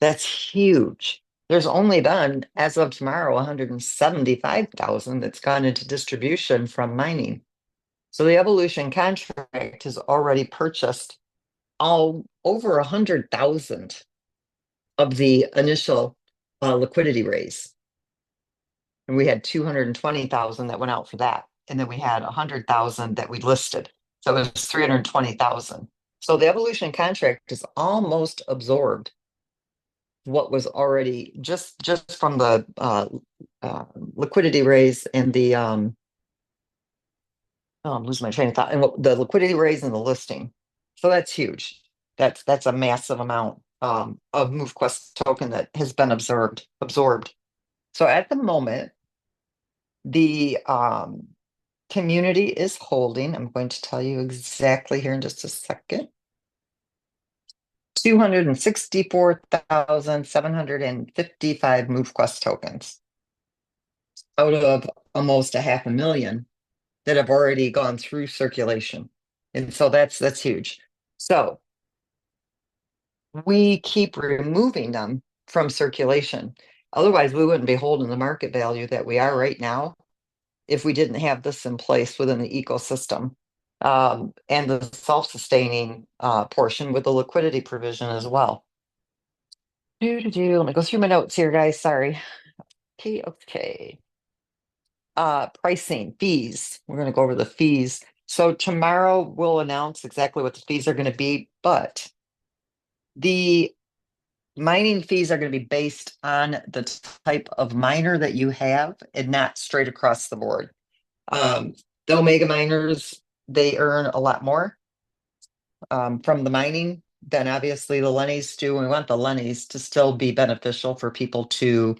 That's huge. There's only been, as of tomorrow, 175,000 that's gone into distribution from mining. So the evolution contract has already purchased all over 100,000 of the initial liquidity raise. And we had 220,000 that went out for that. And then we had 100,000 that we listed. So it was 320,000. So the evolution contract is almost absorbed what was already just from the liquidity raise and the oh, I'm losing my train of thought, and the liquidity raise and the listing. So that's huge. That's a massive amount of MoveQuest token that has been absorbed. So at the moment, the community is holding. I'm going to tell you exactly here in just a second. 264,755 MoveQuest tokens out of almost 500,000 that have already gone through circulation. And so that's huge. So we keep removing them from circulation. Otherwise, we wouldn't be holding the market value that we are right now if we didn't have this in place within the ecosystem. And the self-sustaining portion with the liquidity provision as well. Let me go through my notes here, guys. Sorry. Okay, okay. Pricing, fees. We're going to go over the fees. So tomorrow we'll announce exactly what the fees are going to be, but the mining fees are going to be based on the type of miner that you have and not straight across the board. The Omega miners, they earn a lot more from the mining than obviously the Lennies do. We want the Lennies to still be beneficial for people to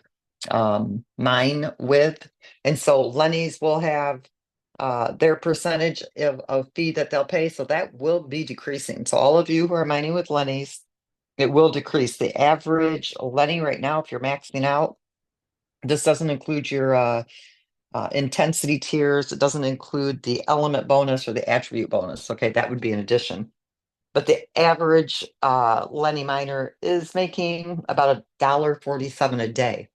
mine with. And so Lennies will have their percentage of fee that they'll pay. So that will be decreasing. So all of you who are mining with Lennies, it will decrease. The average Lenny right now, if you're maxing out, this doesn't include your intensity tiers. It doesn't include the element bonus or the attribute bonus. Okay, that would be an addition. But the average Lenny miner is making about $1.47 a day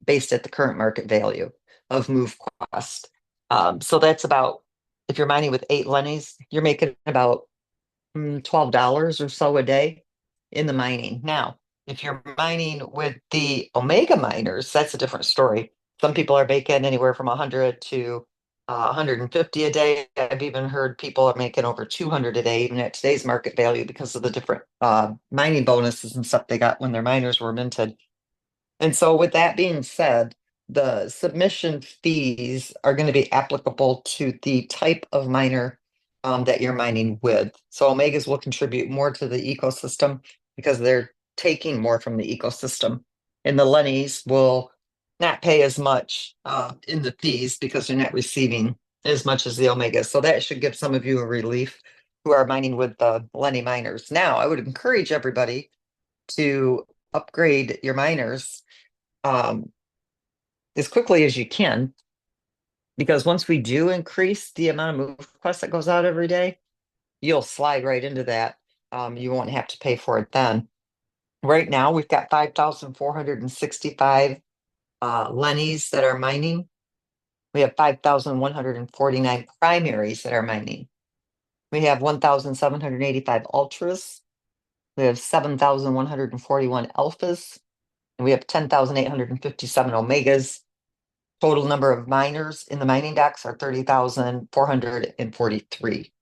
based at the current market value of MoveQuest. So that's about, if you're mining with 8 Lennies, you're making about $12 or so a day in the mining. Now, if you're mining with the Omega miners, that's a different story. Some people are making anywhere from 100 to 150 a day. I've even heard people are making over 200 a day, even at today's market value, because of the different mining bonuses and stuff they got when their miners were minted. And so, with that being said, the submission fees are going to be applicable to the type of miner that you're mining with. So, Omegas will contribute more to the ecosystem because they're taking more from the ecosystem. And the Lennies will not pay as much in the fees because they're not receiving as much as the Omegas. So, that should give some of you a relief who are mining with the Lenny miners. Now, I would encourage everybody to upgrade your miners um, as quickly as you can, because once we do increase the amount of move requests that goes out every day, you'll slide right into that. You won't have to pay for it then. Right now, we've got 5,465 Lennies that are mining. We have 5,149 primaries that are mining. We have 1,785 ultras. We have 7,141 alphas. And we have 10,857 omegas. Total number of miners in the mining decks are 30,443.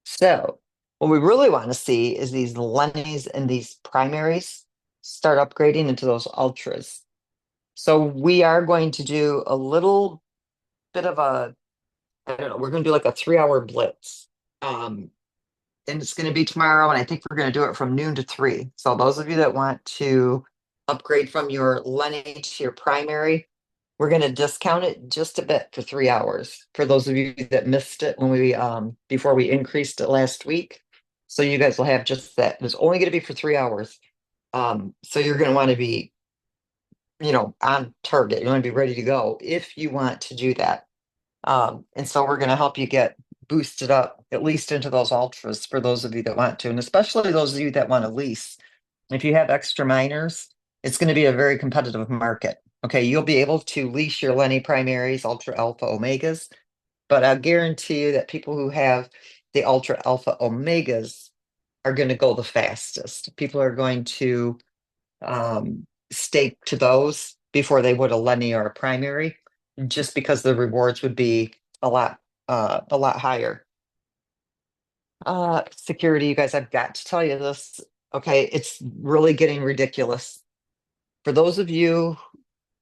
So what we really want to see is these Lennies and these primaries start upgrading into those ultras. So we are going to do a little bit of a, I don't know, we're going to do like a 3-hour blitz. And it's going to be tomorrow, and I think we're going to do it from noon to 3. So those of you that want to upgrade from your Lenny to your primary, we're going to discount it just a bit for 3 hours for those of you that missed it when we before we increased it last week. So you guys will have just that. It's only going to be for 3 hours. So you're going to want to be, on target. You want to be ready to go if you want to do that. And so we're going to help you get boosted up at least into those ultras for those of you that want to, and especially those of you that want to lease. If you have extra miners, it's going to be a very competitive market. Okay, you'll be able to lease your Lenny primaries, Ultra Alpha Omegas, but I guarantee you that people who have the Ultra Alpha Omegas are going to go the fastest. People are going to stake to those before they would a Lenny or a primary, just because the rewards would be a lot higher. Security, you guys, I've got to tell you this. Okay, it's really getting ridiculous. For those of you,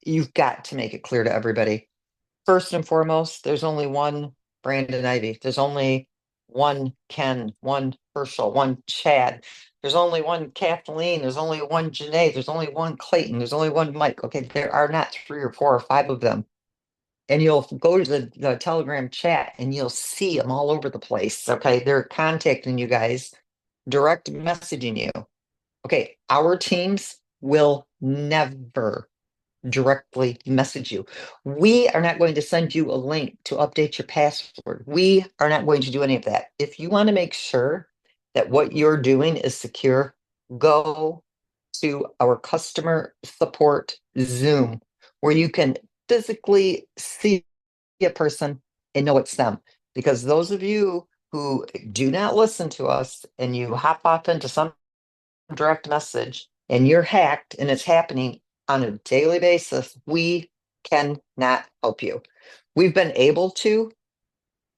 you've got to make it clear to everybody. First and foremost, there's only one Brandon Ivy. There's only one Ken, one Herschel, one Chad. There's only one Kathleen. There's only one Janae. There's only one Clayton. There's only one Mike. Okay, there are not 3 or 4 or 5 of them. And you'll go to the Telegram chat and you'll see them all over the place. Okay, they're contacting you guys, direct messaging you. Okay, our teams will never directly message you. We are not going to send you a link to update your password. We are not going to do any of that. If you want to make sure that what you're doing is secure, go to our customer support Zoom, where you can physically see a person and know it's them. Because those of you who do not listen to us and you hop off into some direct message and you're hacked and it's happening on a daily basis, we cannot help you. We've been able to,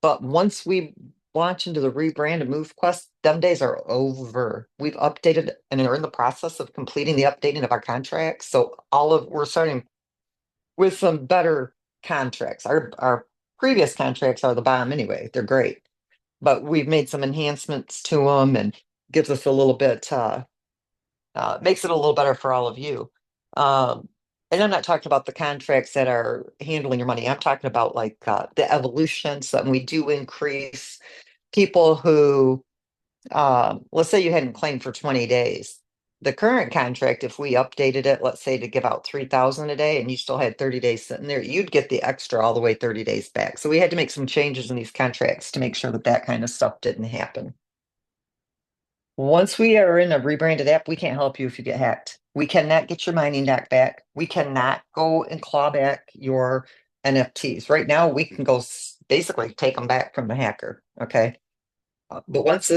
but once we launch into the rebrand of MoveQuest, them days are over. We've updated and are in the process of completing the updating of our contracts. So we're starting with some better contracts. Our previous contracts are the bomb anyway. They're great, but we've made some enhancements to them and gives us a little bit makes it a little better for all of you. Um, and I'm not talking about the contracts that are handling your money. I'm talking about like the evolution. So we do increase people who, let's say you hadn't claimed for 20 days. The current contract, if we updated it, let's say to give out 3,000 a day and you still had 30 days sitting there, you'd get the extra all the way 30 days back. So we had to make some changes in these contracts to make sure that that kind of stuff didn't happen. Once we are in a rebranded app, we can't help you if you get hacked. We cannot get your mining doc back. We cannot go and claw back your NFTs. Right now, we can go basically take them back from the hacker. Okay. But once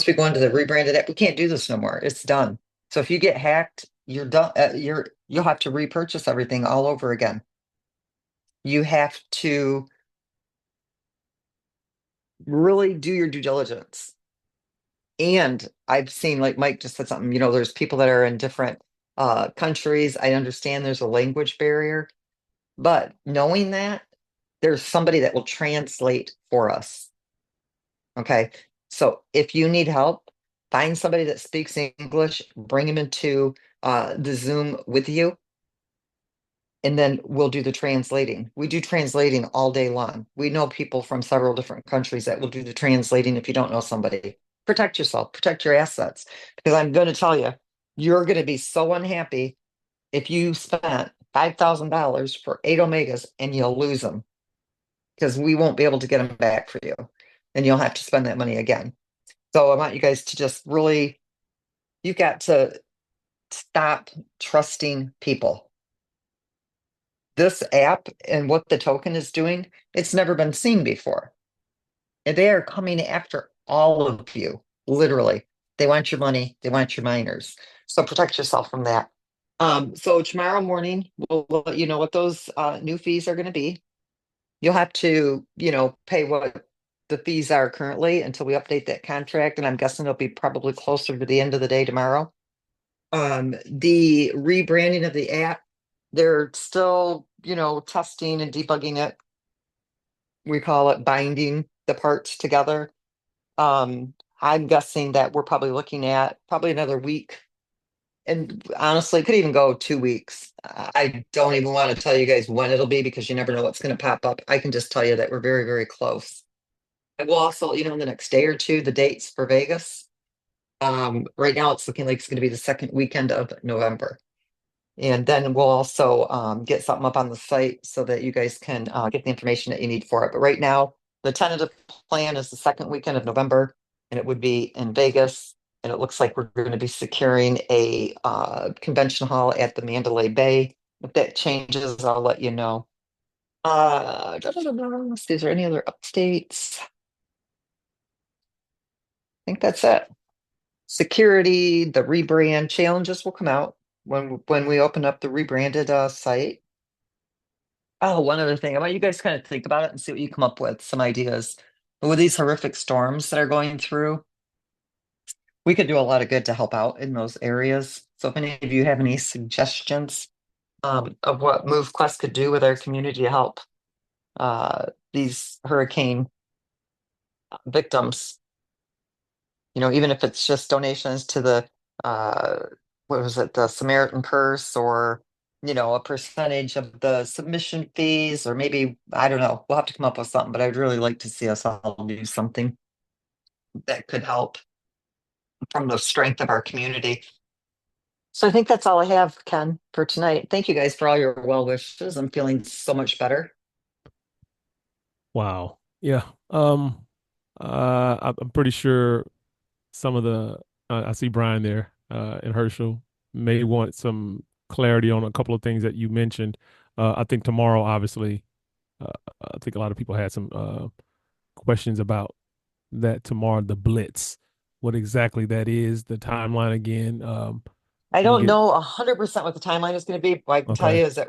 we go into the rebranded app, we can't do this no more. It's done. So if you get hacked, you're done. You'll have to repurchase everything all over again. You have to really do your due diligence. And I've seen, like Mike just said something, there's people that are in different countries. I understand there's a language barrier, but knowing that there's somebody that will translate for us. Okay. So if you need help, find somebody that speaks English, bring them into the Zoom with you, and then we'll do the translating. We do translating all day long. We know people from several different countries that will do the translating if you don't know somebody. Protect yourself, protect your assets. Because I'm going to tell you, you're going to be so unhappy if you spent $5,000 for 8 Omegas and you'll lose them because we won't be able to get them back for you. And you'll have to spend that money again. So I want you guys to just really, you've got to stop trusting people. This app and what the token is doing, it's never been seen before. And they are coming after all of you, literally. They want your money, they want your miners. So protect yourself from that. So tomorrow morning, we'll let you know what those new fees are going to be. You'll have to, pay what the fees are currently until we update that contract. And I'm guessing it'll be probably closer to the end of the day tomorrow. The rebranding of the app, they're still, testing and debugging it. We call it binding the parts together. I'm guessing that we're probably looking at probably another week. And honestly, it could even go 2 weeks. I don't even want to tell you guys when it'll be because you never know what's going to pop up. I can just tell you that we're very, very close. I will also let you know in the next day or two the dates for Vegas. Right now it's looking like it's going to be the second weekend of November. And then we'll also get something up on the site so that you guys can get the information that you need for it. But right now, the tentative plan is the second weekend of November, and it would be in Vegas. And it looks like we're going to be securing a convention hall at the Mandalay Bay. If that changes, I'll let you know. Is there any other updates? I think that's it. Security, the rebrand challenges will come out when we open up the rebranded site. Oh, one other thing. I want you guys kind of think about it and see what you come up with, some ideas. But with these horrific storms that are going through, we could do a lot of good to help out in those areas. So if any of you have any suggestions of what MoveQuest could do with our community to help these hurricane victims, even if it's just donations to the uh, what was it, the Samaritan Purse, or a percentage of the submission fees, or maybe I don't know. We'll have to come up with something, but I'd really like to see us all do something that could help from the strength of our community. So I think that's all I have, Ken, for tonight. Thank you guys for all your well wishes. I'm feeling so much better. Wow. Yeah. I'm pretty sure some of the I see Brian there and Herschel may want some clarity on a couple of things that you mentioned. I think tomorrow, obviously, uh, I think a lot of people had some questions about that tomorrow, the blitz, what exactly that is, the timeline again. I Can you don't get know 100% what the timeline is going to be. What I can tell okay? you is that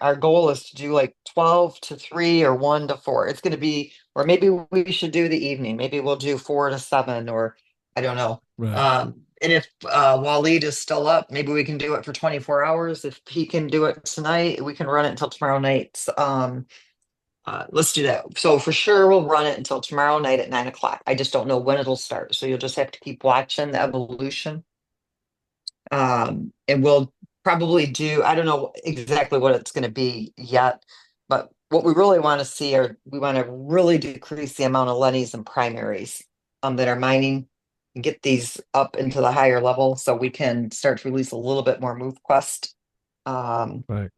our goal is to do like 12 to 3 or 1 to 4. It's going to be, or maybe we should do the evening. Maybe we'll do 4 to 7, or I don't know. Right. And if Waleed is still up, maybe we can do it for 24 hours. If he can do it tonight, we can run it until tomorrow night. Let's do that. So for sure, we'll run it until tomorrow night at 9 o'clock. I just don't know when it'll start. So you'll just have to keep watching the evolution. And we'll probably do, I don't know exactly what it's going to be yet, but what we really want to see are we want to really decrease the amount of Lennies and primaries that are mining and get these up into the higher level so we can start to release a little bit more MoveQuest um, Right.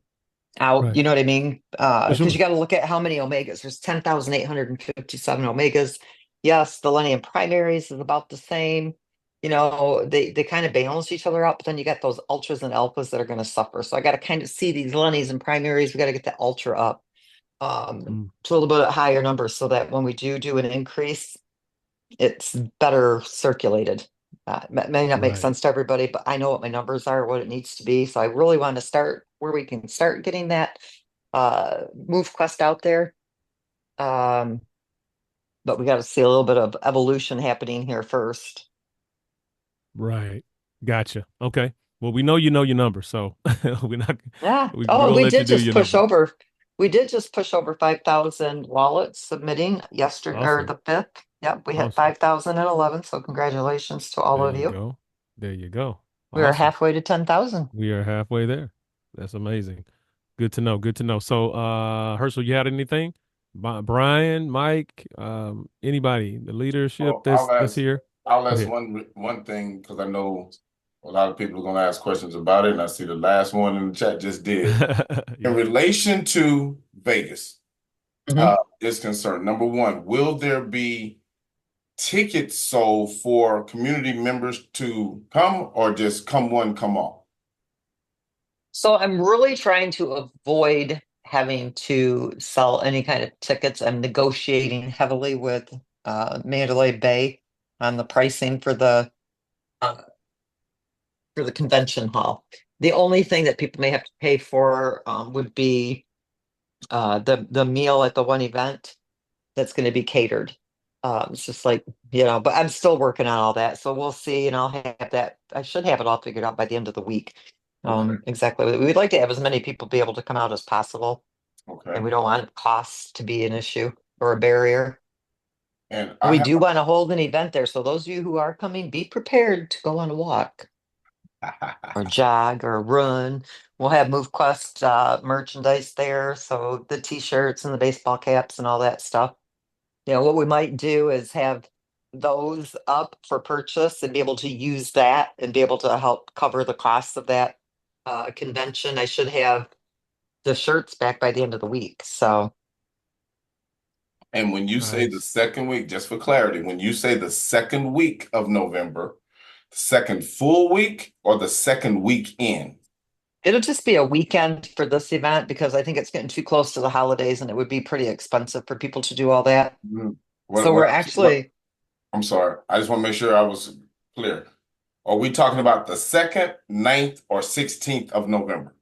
out. Right. You know what I mean? For Because you sure. got to look at how many omegas. There's 10,857 omegas. Yes, the Lenny and primaries is about the same. You know, they kind of balance each other out, but then you got those ultras and alphas that are going to suffer. So I got to kind of see these Lennies and primaries. We got to get the ultra up Mm, to a little bit higher numbers so that when we do an increase, it's better circulated. May not make right. sense to everybody, but I know what my numbers are, what it needs to be. So I really want to start where we can start getting that move quest out there. Um, but we got to see a little bit of evolution happening here first. Right. Gotcha. Okay. Well, we know your number, so we're not Yeah. we're Oh, gonna let you do your number. we did just push over 5,000 wallets submitting yesterday or Awesome. the 5th. Yep, we hit Awesome. 5,011. So congratulations to all There of you you. go. There you go. We are Awesome. halfway to 10,000. We are halfway there. That's amazing. Good to know. Good to know. So, Herschel, you had anything? Brian, Mike, anybody, the leadership Well, that's here? I'll Go ask ahead. one thing because I know a lot of people are going to ask questions about it, and I see the last one in the chat just did. In Yep. relation to Vegas, Mhm. is concerned. Number one, will there be tickets sold for community members to come, or just come one, come all? So I'm really trying to avoid having to sell any kind of tickets. I'm negotiating heavily with Mandalay Bay on the pricing uh, for the convention hall. The only thing that people may have to pay for would be the meal at the one event that's going to be catered. It's just like, but I'm still working on all that. So we'll see. And I'll have that. I should have it all figured out by the end of the week. Okay, Exactly. We'd like to have as many people be able to come out as possible. And okay. we don't want costs to be an issue or a barrier. And And I we have do want to hold an event there. So those of you who are coming, be prepared to go on a walk or jog or run. We'll have MoveQuest merchandise there. So the t-shirts and the baseball caps and all that stuff. What we might do is have those up for purchase and be able to use that and be able to help cover the costs of that convention. I should have the shirts back by the end of the week. So and when you say the Nice. second week, just for clarity, when you say the second week of November, second full week or the second weekend? it'll just be a weekend for this event because I think it's getting too close to the holidays and it would be pretty expensive for people to do all that. Mhm. So we're actually, I'm sorry. I just want to make sure I was clear. Are we talking about the 2nd, 9th, or 16th of November?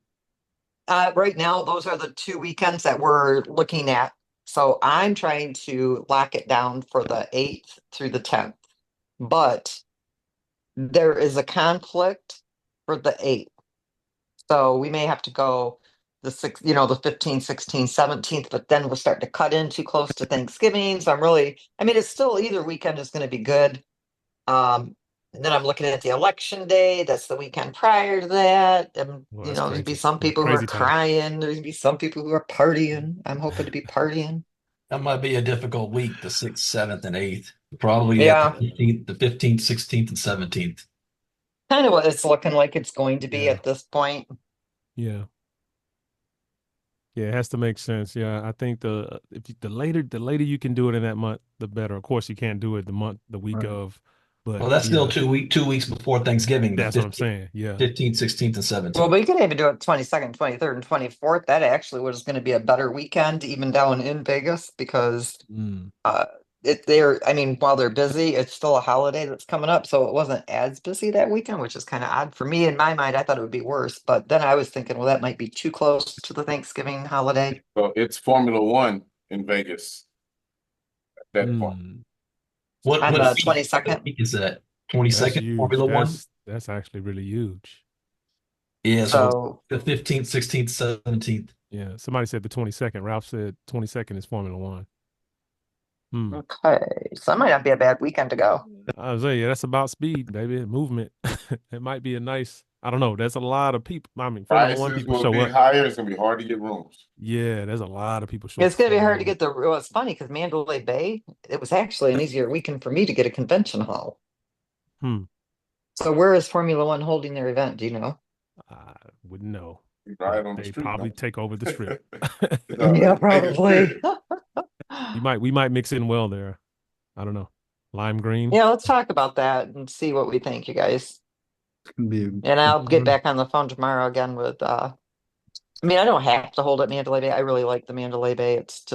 right now, those are the 2 weekends that we're looking at. So I'm trying to lock it down for the 8th through the 10th. But there is a conflict for the 8th. So we may have to go the 6th, the 15th, 16th, 17th, but then we're starting to cut in too close to Thanksgiving. So I mean, it's still either weekend is going to be good. And then I'm looking at the election day. That's the weekend prior to that. And, Well, that's there's be crazy. some Yeah, people who are crazy time. crying. There's gonna be some people who are partying. I'm hoping to be partying. That might be a difficult week, the 6th, 7th, and 8th. Probably at Yeah. the 15th, 16th, and 17th. kind of what it's looking like it's going to be Yeah. at this point. Yeah. Yeah, it has to make sense. Yeah, I think the later you can do it in that month, the better. Of course, you can't do it the week Right. of, but Well, that's still yeah, 2 weeks before Thanksgiving, the that's what I'm 15th, saying. Yeah. 15th, 16th, and Well, 17th. we could even do it 22nd, 23rd, and 24th. That actually was going to be a better weekend, even down in Vegas, because Mm, uh I mean, while they're busy, it's still a holiday that's coming up, so it wasn't as busy that weekend, which is kind of odd for me. In my mind, I thought it would be worse, but then I was thinking, well, that might be too close to the Thanksgiving holiday. So it's Formula One in Vegas at that point. mm. What On what the week, what 22nd. week is that? That's 22nd huge. Formula One? That's actually really huge. Yeah, so it's So, the 15th, 16th, 17th. Yeah. Somebody said the 22nd. Ralph said 22nd is Formula One. Hmm. okay, so that might not be a bad weekend to go. I was saying, yeah, that's about speed, baby. Movement. It might be a nice. I don't know. That's a lot of people. I mean, Formula One Prices people will show be up. higher. It's gonna be hard to get rooms. Yeah, there's a lot of people show up It's for going to be Formula hard to One. get the. Well, it's funny because Mandalay Bay, it was actually an easier weekend for me to get a convention hall. Hmm. So, where is Formula One holding their event? Do you know? I wouldn't know, but Right on the they street, probably man. take over the strip. Yeah, Vegas probably. Pier. We might mix in well there. I don't know. Lime green. Yeah, let's talk about that and see what we think, you guys. It's gonna be And I'll get fun. back on the phone tomorrow again with I mean, I don't have to hold at Mandalay Bay. I really like the Mandalay Bay. It's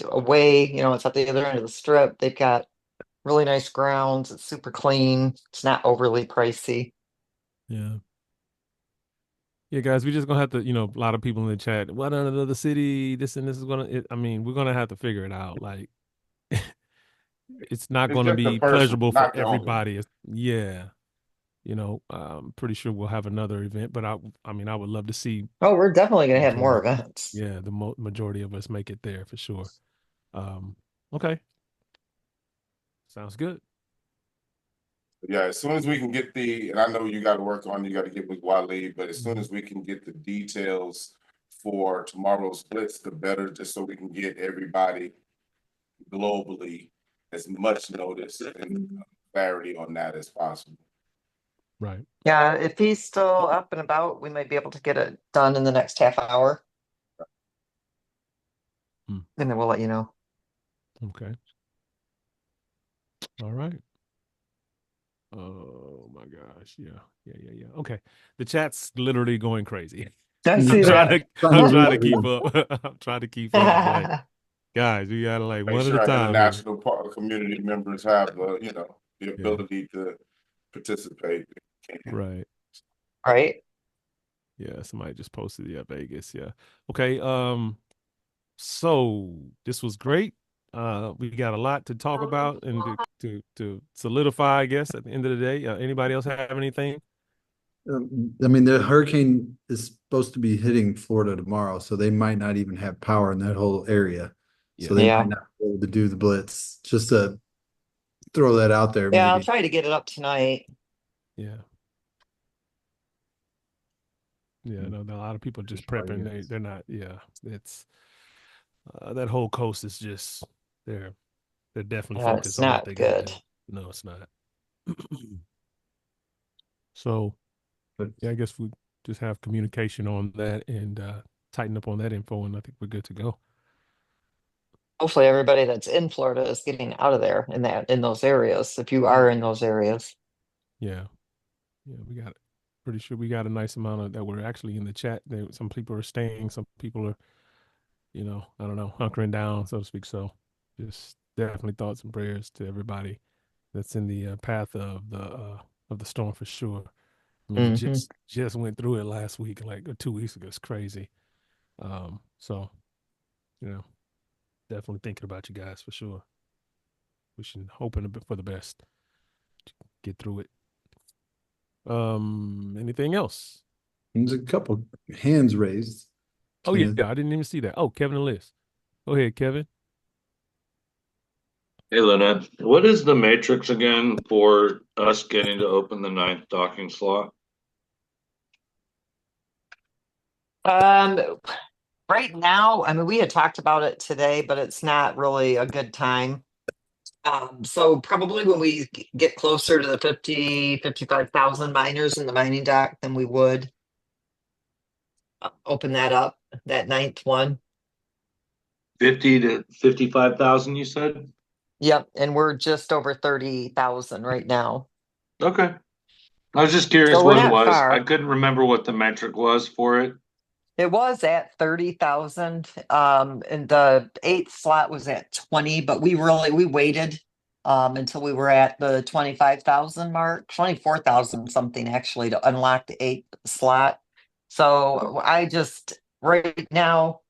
away, it's at the other end of the strip. They've got really nice grounds. It's super clean. It's not overly pricey. Yeah. Yeah, guys, we're just gonna have to, a lot of people in the chat. What another city? This and this is I mean, we're gonna have to figure it out. Like, it's not It's gonna just the be first one, pleasurable for not the only one. everybody. Yeah. I'm pretty sure we'll have another event, but I mean, I would love to see Oh, we're definitely going to have more majority. events. Yeah, the majority of us make it there for sure. Um, okay, sounds good. Yeah, as soon as we can get and I know you got to work on, you got to get with Wale, but as soon Mhm. as we can get the details for tomorrow's blitz, the better, just so we can get everybody globally as much notice and clarity on that as possible. Right. Yeah, if he's still up and about, we might be able to get it done in the next half hour, Hmm. and then we'll let you know. Okay. All right. Oh my gosh. Yeah. Yeah. Yeah. Yeah. Okay. The chat's literally going crazy. I Yeah, see that. I'm trying to trying read to keep everyone. up. I'm trying to keep up. Like, guys, we gotta like Make one at a sure our time here. international community members have, the Yeah. ability to participate. Right. Right? Yeah. Somebody just posted. Yeah. Vegas. Yeah. Okay. So this was great. We got a lot to talk about and to solidify, I guess, at the end of the day. Anybody else have anything? I mean, the hurricane is supposed to be hitting Florida tomorrow, so they might not even have power in that whole area. So Yeah. they might Yeah. not be able to do the blitz. Just to throw that out there, Yeah, I'll maybe. try to get it up tonight. Yeah. Yeah. No, a lot of people just Just try, prepping. guys. They're not. Yeah. It's that whole coast is just they're they're definitely Yeah, focused it's on what not they got to good. do. No, it's not. So But yeah, I guess we just have communication on that and tighten up on that info, and I think we're good to go. Hopefully everybody that's in Florida is getting out of there in those areas, if you are in those areas. Yeah. Yeah, we got it. Pretty sure we got a nice amount of that were actually in the chat. Some people are staying, some people are, I don't know, hunkering down, so to speak. So just definitely thoughts and prayers to everybody that's in the path of the storm for sure. I mean, we Hmm. just went through it last week, like 2 weeks ago. It's crazy. So you know, definitely thinking about you guys for sure. Wishing, hoping for the best. Get through it. Anything else? there's a couple hands raised. Oh yeah, Kenneth. I didn't even see that. Oh, Kevin and Liz. Go ahead, Kevin. Hey, Lynette, what is the matrix again for us getting to open the ninth docking slot? Um, right now, I mean, we had talked about it today, but it's not really a good time. So probably when we get closer to the 55,000 miners in the mining dock, then we would open that up, that ninth one. 50 to 55,000, you said? Yep, and we're just over 30,000 right now. Okay. I was just curious So we're what it not was. I far. couldn't remember what the metric was for it. It was at 30,000. And the eighth slot was at 20, but we waited until we were at the 25,000 mark, 24,000 something actually to unlock the eighth slot. So I just right now,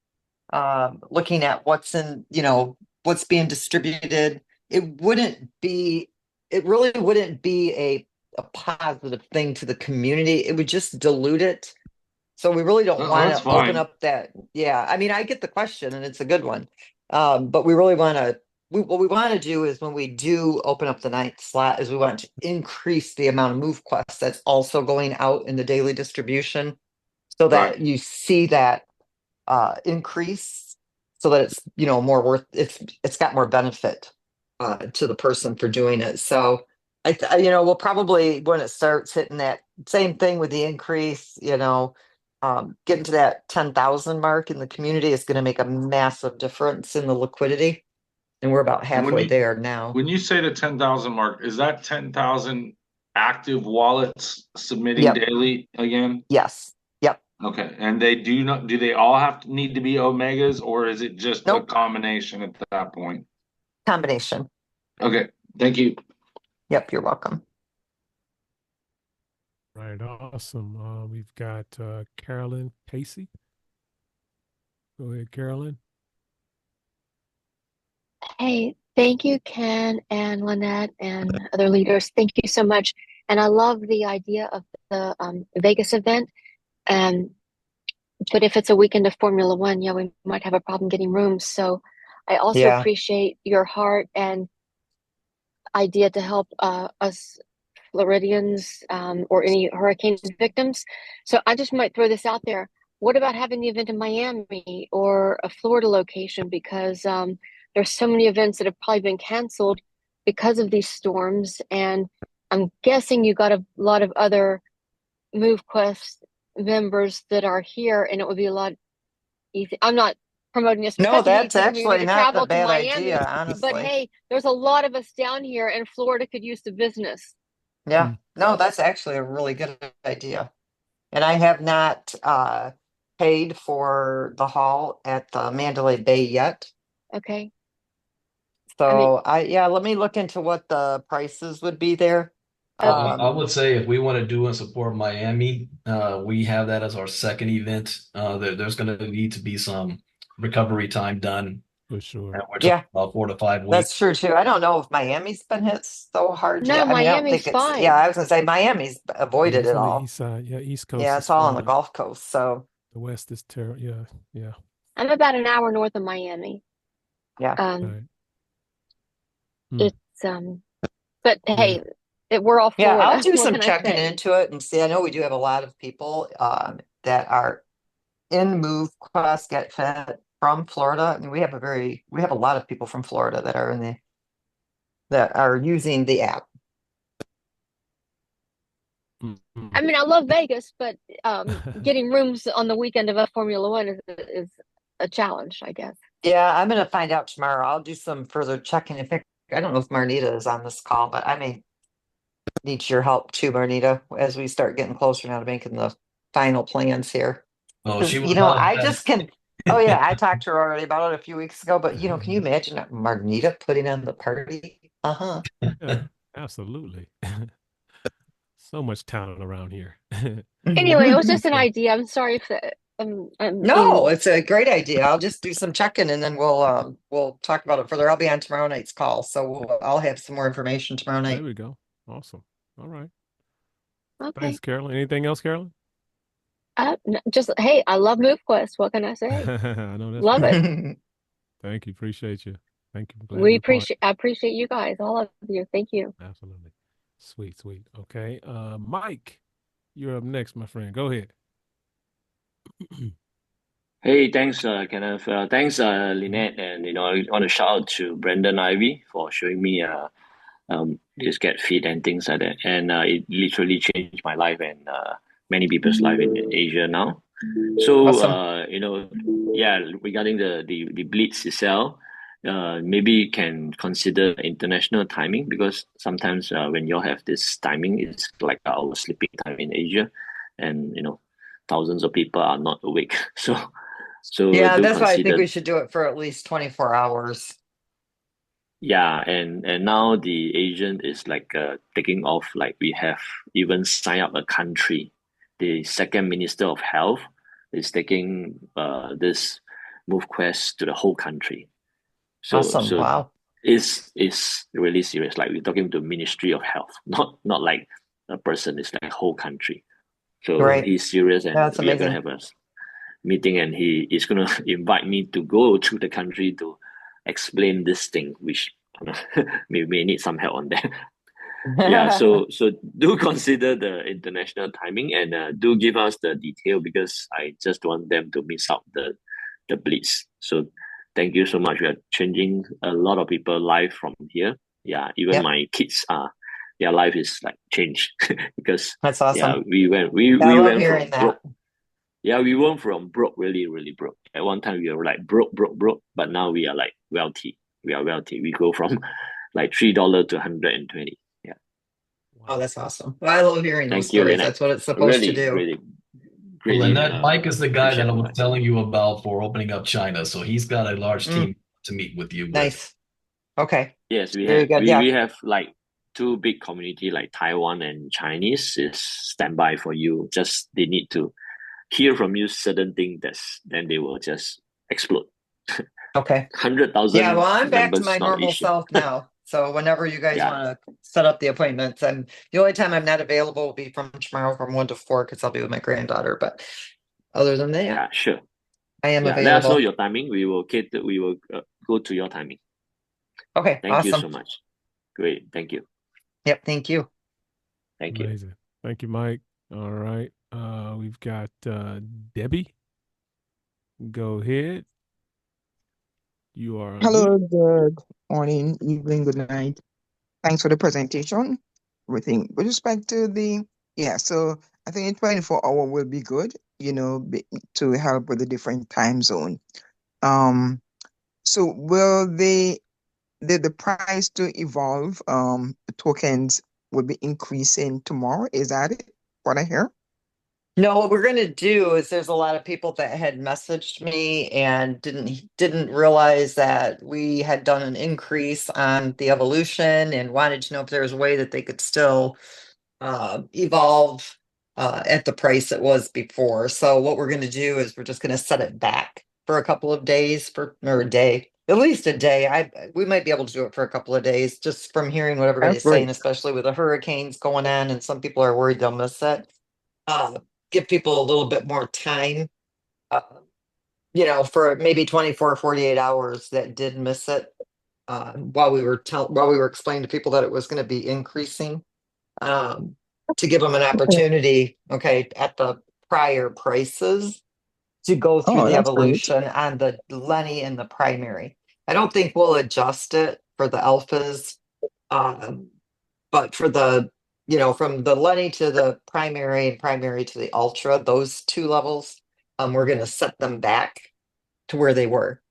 looking at what's in, what's being distributed, it really wouldn't be a positive thing to the community. It would just dilute it. So we really don't Oh, want that's to open fine. up that. Yeah, I mean, I get the question and it's a good one. But we really want to, what we want to do is when we do open up the ninth slot is we want to increase the amount of MoveQuest that's also going out in the daily distribution so Right. that you see that increase so that it's, more worth, it's got more benefit to the person for doing it. So we'll probably, when it starts hitting that same thing with the increase, getting to that 10,000 mark in the community is going to make a massive difference in the liquidity. And we're about And halfway there now. when you say the 10,000 mark, is that 10,000 active wallets submitting Yep. daily again? Yes. Yep. Okay. And they do they all need to be Omegas, or is it just a Nope. combination at that point? Combination. Okay. Thank you. Yep. You're welcome. Right, awesome. We've got Carolyn Pacey. Go ahead, Carolyn. Hey, thank you, Ken and Lynette and other leaders. Thank you so much. And I love the idea of the Vegas event. Um, but if it's a weekend of Formula One, yeah, we might have a problem getting rooms. So I also Yeah. appreciate your heart and idea to help us Floridians or any hurricane victims. So I just might throw this out there. What about having the event in Miami or a Florida location? Because there's so many events that have probably been canceled because of these storms. And I'm guessing you got a lot of other MoveQuest members that are here, and it would be a lot easy. I'm not promoting this No, because you need that's to maybe actually to not a travel to bad Miami. idea, But honestly. hey, there's a lot of us down here, and Florida could use the business. Yeah. Mm. No, that's actually a really good idea. And I have not paid for the hall at the Mandalay Bay yet. Okay. I mean, So let me look into what the prices would be there. uh, I would say if we want to do and support Miami, we have that as our second event. There's going to need to be some recovery time done, For sure. and we're talking Yeah, about 4 to 5 weeks. that's true too. I don't know if Miami's been hit so hard no, yet. I mean, I don't Miami's think yeah, fine. I was gonna say Miami's Yeah, avoided it's it on the all. east side. Yeah, East Yeah, Coast is it's all on the fine. Gulf Coast. So The West is terrible. Yeah, yeah. I'm about an hour north of Miami. yeah. All Um, right. Mm. it's but Yeah. hey, we're all Yeah, I'll Florida. do What some can I checking say? into it and see. I know we do have a lot of people that are in MoveQuest GetFit from Florida. I mean, we have a lot of people from Florida that are that are using the app. I mean, I love Vegas, but getting rooms on the weekend of a Formula One is a challenge, I guess. Yeah, I'm gonna find out tomorrow. I'll do some further checking. In fact, I don't know if Marnita is on this call, but I may need your help too, Marnita, as we start getting closer now to making the final plans here. Oh, Because she would love I just can. Oh that. yeah, I talked to her already about it a few weeks ago. But can you imagine Marnita putting on the party? Uh-huh. Yeah, absolutely. So much talent around here. Anyway, it was just an Okay. idea. I'm sorry if I'm No, being it's a great idea. I'll just do some checking and then we'll talk about it further. I'll be on tomorrow night's call, so I'll have some more information tomorrow There night. we go. Awesome. All right. Thanks, okay. Carolyn. Anything else, Carolyn? Just hey, I love MoveQuest. What can I say? I know that's Love right. it. Thank you. Appreciate you. Thank you. I'm glad to We be a part. appreciate I appreciate you guys, all of you. Thank you. Absolutely. Sweet, sweet. Okay. Mike, you're up next, my friend. Go ahead. Hey, thanks, Kenneth. Thanks, Lynette, and I want to shout out to Brendan Ivy for showing me this GetFit and things like that, and it literally changed my life and many people's life in Asia now. So, Awesome. yeah, regarding the blitz itself, maybe you can consider international timing because sometimes when you have this timing, it's like our sleeping time in Asia, and thousands of people are not awake. So Yeah, do that's why I think consider. we should do it for at least 24 hours. Yeah, and now the agent is like taking off. Like we have even signed up a country. The second minister of health is taking this MoveQuest to the whole country. So Awesome. so Wow. it's really serious. Like we're talking to Ministry of Health, not like a person. It's like whole country. So Great. he's serious, and That's we are gonna amazing. have a meeting, and he is gonna invite me to go to the country to explain this thing, which may need some help on that. Yeah, so do consider the international timing and do give us the detail because I just want them to miss out the blitz. So thank you so much. We are changing a lot of people life from here. Yeah, even Yep, my kids are their life is like changed because that's yeah awesome. we went we I we love went hearing from that. broke. Yeah, we went from broke, really, really broke. At one time, we were like broke, broke, broke, but now we are like wealthy. We are wealthy. We go from like $3 to 120. Yeah. Oh, Wow. that's awesome. Well, I love hearing those Thank you, stories. Lynette. That's what it's supposed to Really, do. really Well, greatly Lynette, Mike is the guy that appreciate I from was that. telling you about for opening up China. So he's got a large Mm, team to meet with you with. nice. Okay. Yes, we Very have good. we Yeah. we have like two big community like Taiwan and Chinese is standby for you. Just they need to hear from you certain thing that's then they will just explode. Okay. hundred Yeah. Well, thousand I'm back to members my not an normal issue. self now. So whenever you guys Yeah, want to set up the appointments, and the only time I'm not available will be from tomorrow from 1 to 4 because I'll be with my granddaughter. But other than that, yeah, sure. I am Yeah, let us know available. your timing. We will cater. We will go to your timing. Okay. Thank you Awesome. so much. Great. Thank you. Yep. Thank you. Thank you. Amazing. Thank you, Mike. All right. We've got Debbie. Go ahead. You are Hello, unmuted. good morning, evening, good night. Thanks for the presentation. Everything with respect to so I think a 24-hour will be good, to help with the different time zone. Um, so will the price to evolve, the tokens will be increasing tomorrow? Is that it? What I hear? No, what we're going to do is there's a lot of people that had messaged me and didn't realize that we had done an increase on the evolution and wanted to know if there was a way that they could still evolve at the price it was before. So what we're going to do is we're just going to set it back for a couple of days or a day, at least a day. We might be able to do it for a couple of days just from hearing what That's everybody's saying, great. especially with the hurricanes going on and some people are worried they'll miss it. Uh, Give people a little bit more time, uh, for maybe 24, 48 hours that did miss it. While we were explaining to people that it was going to be increasing, um, to give them an Okay. opportunity, okay, at the prior prices to go through Oh, the that's great. evolution on the Lenny and the primary. I don't think we'll adjust it for the alphas, um, but for from the Lenny to the primary and primary to the ultra, those two levels, we're going to set them back to where they were.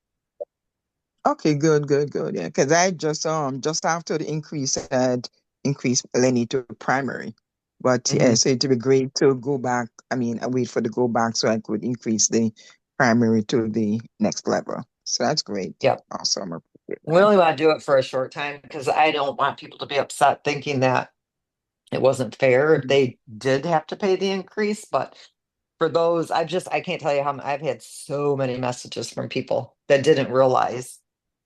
Okay, good, good, good. Yeah, because I just after the increase had increased Lenny to primary, but yeah, Mhm. so it'd be great to go back. I mean, I wait for the go back so I could increase the primary to the next level. So that's great. Yep. Awesome. I appreciate We that. only want to do it for a short time because I don't want people to be upset thinking that it wasn't fair if they did have to pay the increase. But for those, I can't tell you I've had so many messages from people that didn't realize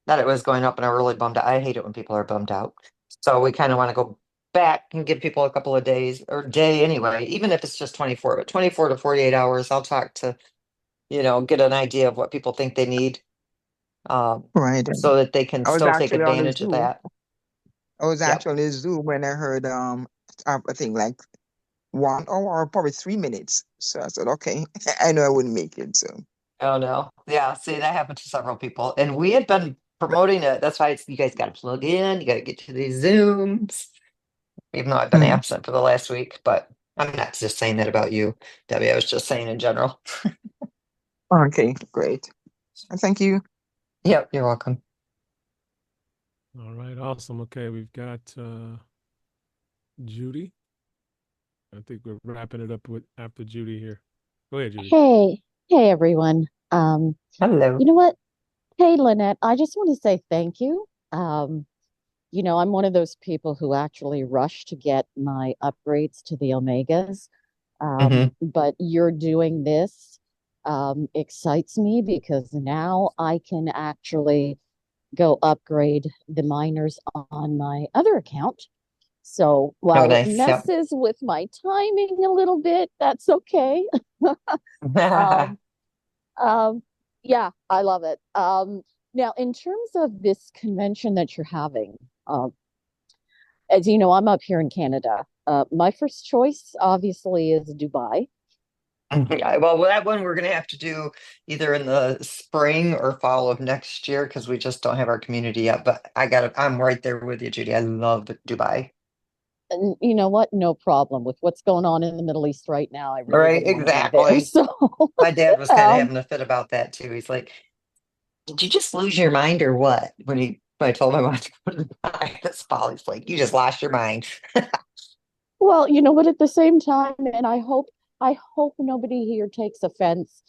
that it was going up and are really bummed out. I hate it when people are bummed out. So we kind of want to go back and give people a couple of days or day anyway, even if it's just 24, but 24 to 48 hours. I'll talk to, get an idea of what people think they need, Right. so that they can I was still take actually on the advantage of Zoom. that. I was Yep. actually on the Zoom when I heard I think like 1 hour or probably 3 minutes. So I said, okay, I know I wouldn't make it. So Oh no. Yeah, see, that happened to several people. And we had been promoting it. That's why you guys got to plug in, you got to get to these Zooms, even though I've been Mm. absent for the last week. But I'm not just saying that about you, Debbie. I was just saying in general. Okay, great. Thank you. Yep, you're welcome. All right, awesome. Okay, we've got Judy. I think we're wrapping it up with after Judy here. Go ahead, Judy. Hey everyone. Hello. You know what? Hey Lynette, I just want to say thank you. I'm one of those people who actually rush to get my upgrades to the Omegas. Hmm. But you're doing this excites me because now I can actually go upgrade the miners on my other account. So Oh, while it nice. Yep. messes with my timing a little bit, that's okay. Um, Um, yeah, I love it. Now, in terms of this convention that you're having, as you know, I'm up here in Canada. My first choice, obviously, is Dubai. Yeah, well, that one we're gonna have to do either in the spring or fall of next year because we just don't have our community yet. But I'm right there with you, Judy. I love Dubai. And you know what? No problem with what's going on in the Middle East right now. I really Right, don't want to be there. exactly. So, My dad was kind of um, having a fit about that too. He's like, "Did you just lose your mind or what?" When I told him I wanted to go to Dubai this fall, he's like, "You just lost your mind." well, you know what? At the same time, and I hope nobody here takes offense.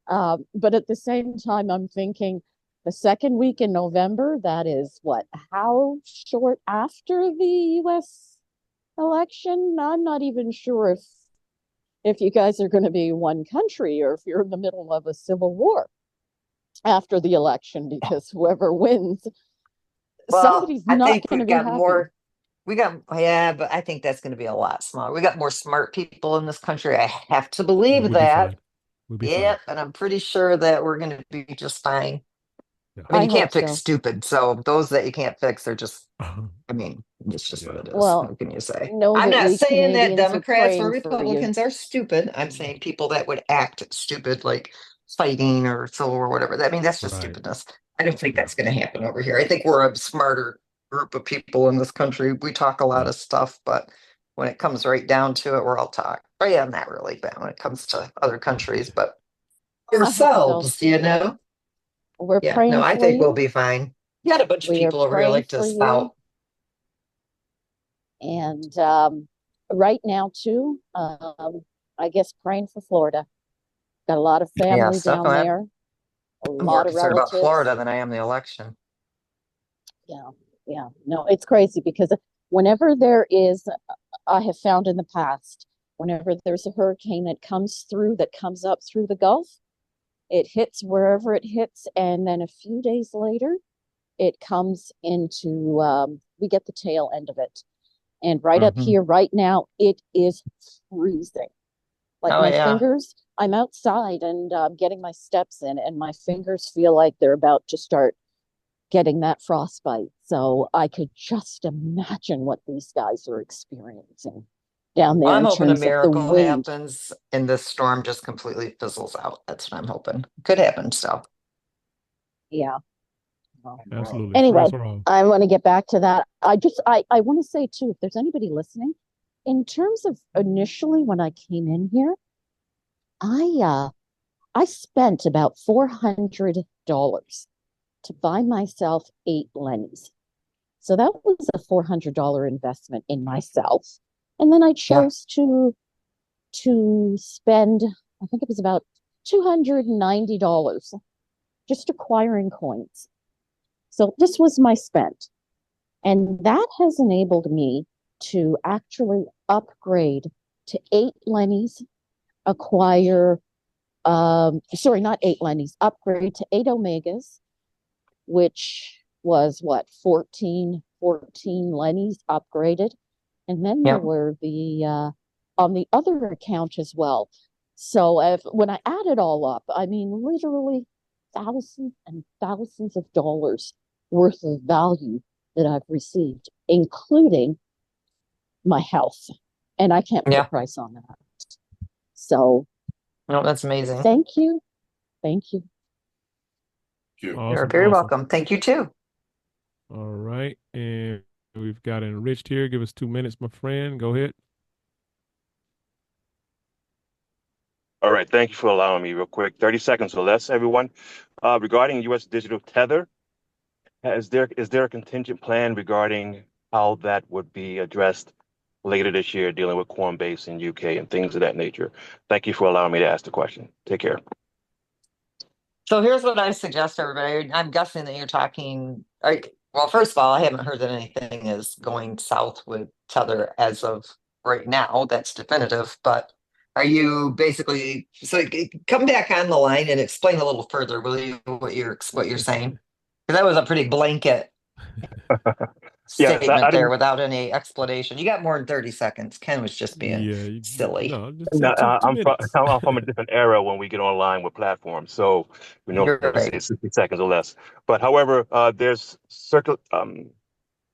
But at the same time, I'm thinking the second week in November, that is what, how short after the US election? I'm not even sure if you guys are going to be one country or if you're in the middle of a civil war after the election, because whoever wins, Well, somebody's I not think going to we've be got happy. more. Yeah, but I think that's going to be a lot smaller. We got more smart people in this country. I have to Yeah, believe we'll be that. fine. We'll be fine. Yep, and I'm pretty sure that we're going to be just fine. Yeah. I mean, I you hope can't fix so. stupid. So those that you can't fix, they're just, I mean, it's just what Yeah. it is. Well, What can you say? know I'm that not we saying that Canadians are Democrats or praying for you. Republicans are stupid. I'm saying people that would act stupid, like fighting or civil or whatever. I mean, that's just Right. stupidness. I don't think Yeah. that's going to happen over here. I think we're a smarter group of people in this country. We talk a lot Yeah. of stuff, but when it comes right down to it, we're all talk. Oh yeah, not really bad when it comes to other countries, but I hope so. ourselves, you know? We're Yeah, no, praying I for think we'll you. be fine. You got a bunch of We are people over here praying like to for you. spout. And right now, too, I guess praying for Florida. Got a lot of family Yes, down definitely. there, a I'm more lot of concerned about relatives. Florida than I am the election. Yeah, yeah. No, it's crazy because whenever there is, I have found in the past, whenever there's a hurricane that comes through, that comes up through the Gulf, it hits wherever it hits. And then a few days later, it comes into, we get the tail end of it. And right up Hmm. here, right now, it is freezing. Like Oh my yeah, fingers, I'm outside and getting my steps in, and my fingers feel like they're about to start getting that frostbite. So I could just imagine what these guys are experiencing down well, there I'm in hoping a terms of the miracle wind. happens and this storm just completely fizzles out. That's what I'm hoping. Could happen still. Yeah. Well, Absolutely. anyway, Prayers for all. I want to get back to that. I want to say too, if there's anybody listening, in terms of initially when I came in here, I uh I spent about $400 to buy myself 8 Lennies. So that was a $400 investment in myself. And then I Yeah. chose to spend, I think it was about $290 just acquiring coins. So this was my spent. And that has enabled me to actually upgrade to 8 Lennies, acquire, sorry, not 8 Lennies, upgrade to 8 Omegas, which was what, 14 Lennies upgraded. And then there Yep. were on the other account as well. So when I add it all up, I mean, literally thousands and thousands of dollars worth of value that I've received, including my health. And I can't put a Yeah. price on that. So No, that's amazing. thank you. Thank you. Thank you. You're Awesome, very awesome. welcome. Thank you too. All right. And we've got Enriched here. Give us 2 minutes, my friend. Go ahead. All right, thank you for allowing me real quick. 30 seconds or less, everyone. Regarding U.S. digital tether, is there a contingent plan regarding how that would be addressed later this year, dealing with Coinbase in UK and things of that nature? Thank you for allowing me to ask the question. Take care. So here's what I suggest, everybody. I'm guessing that you're talking. Well, first of all, I haven't heard that anything is going south with Tether as of right now. That's definitive. But are you basically come back on the line and explain a little further, will you, what you're saying? Because that was a pretty blanket Yes, I statement there didn't. without any explanation. You got more than 30 seconds. Ken was just being Yeah, silly. no, just say No, two I'm from minutes. I'm from a different era when we get online with platforms, so we know You're to say right. 60 seconds or less. But however, there's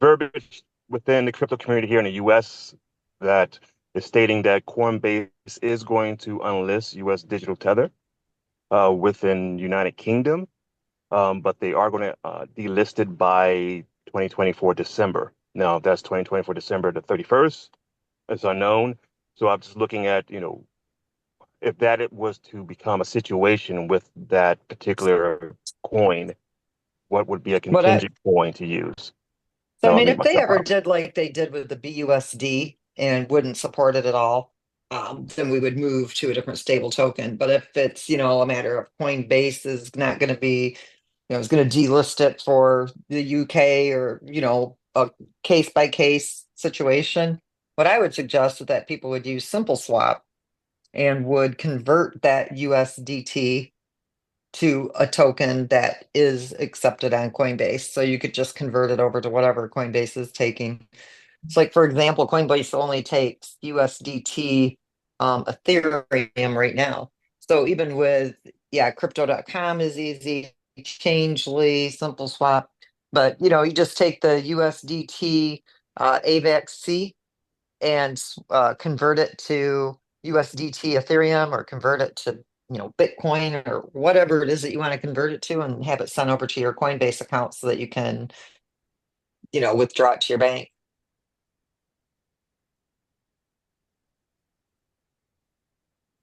verbiage within the crypto community here in the U.S. that is stating that Coinbase is going to unlist U.S. digital tether within United Kingdom, but they are going to delist it by 2024 December. Now, if that's 2024 December the 31st, it's unknown. So I'm just looking at, if that it was to become a situation with that particular coin, what would be a What I contingent coin to use? So, I Now I'll mean, mute if they myself ever out. did like they did with the BUSD and wouldn't support it at all, then we would move to a different stable token. But if it's, a matter of Coinbase is not going to be, it's going to delist it for the UK or, a case by case situation, what I would suggest is that people would use Simple Swap and would convert that USDT to a token that is accepted on Coinbase. So you could just convert it over to whatever Coinbase is taking. It's like, for example, Coinbase only takes USDT Ethereum right now. So even with, crypto.com is easy, Changely, Simple Swap. But, you just take the USDT AVAX-C and convert it to USDT Ethereum or convert it to Bitcoin or whatever it is that you want to convert it to and have it sent over to your Coinbase account so that you can withdraw it to your bank.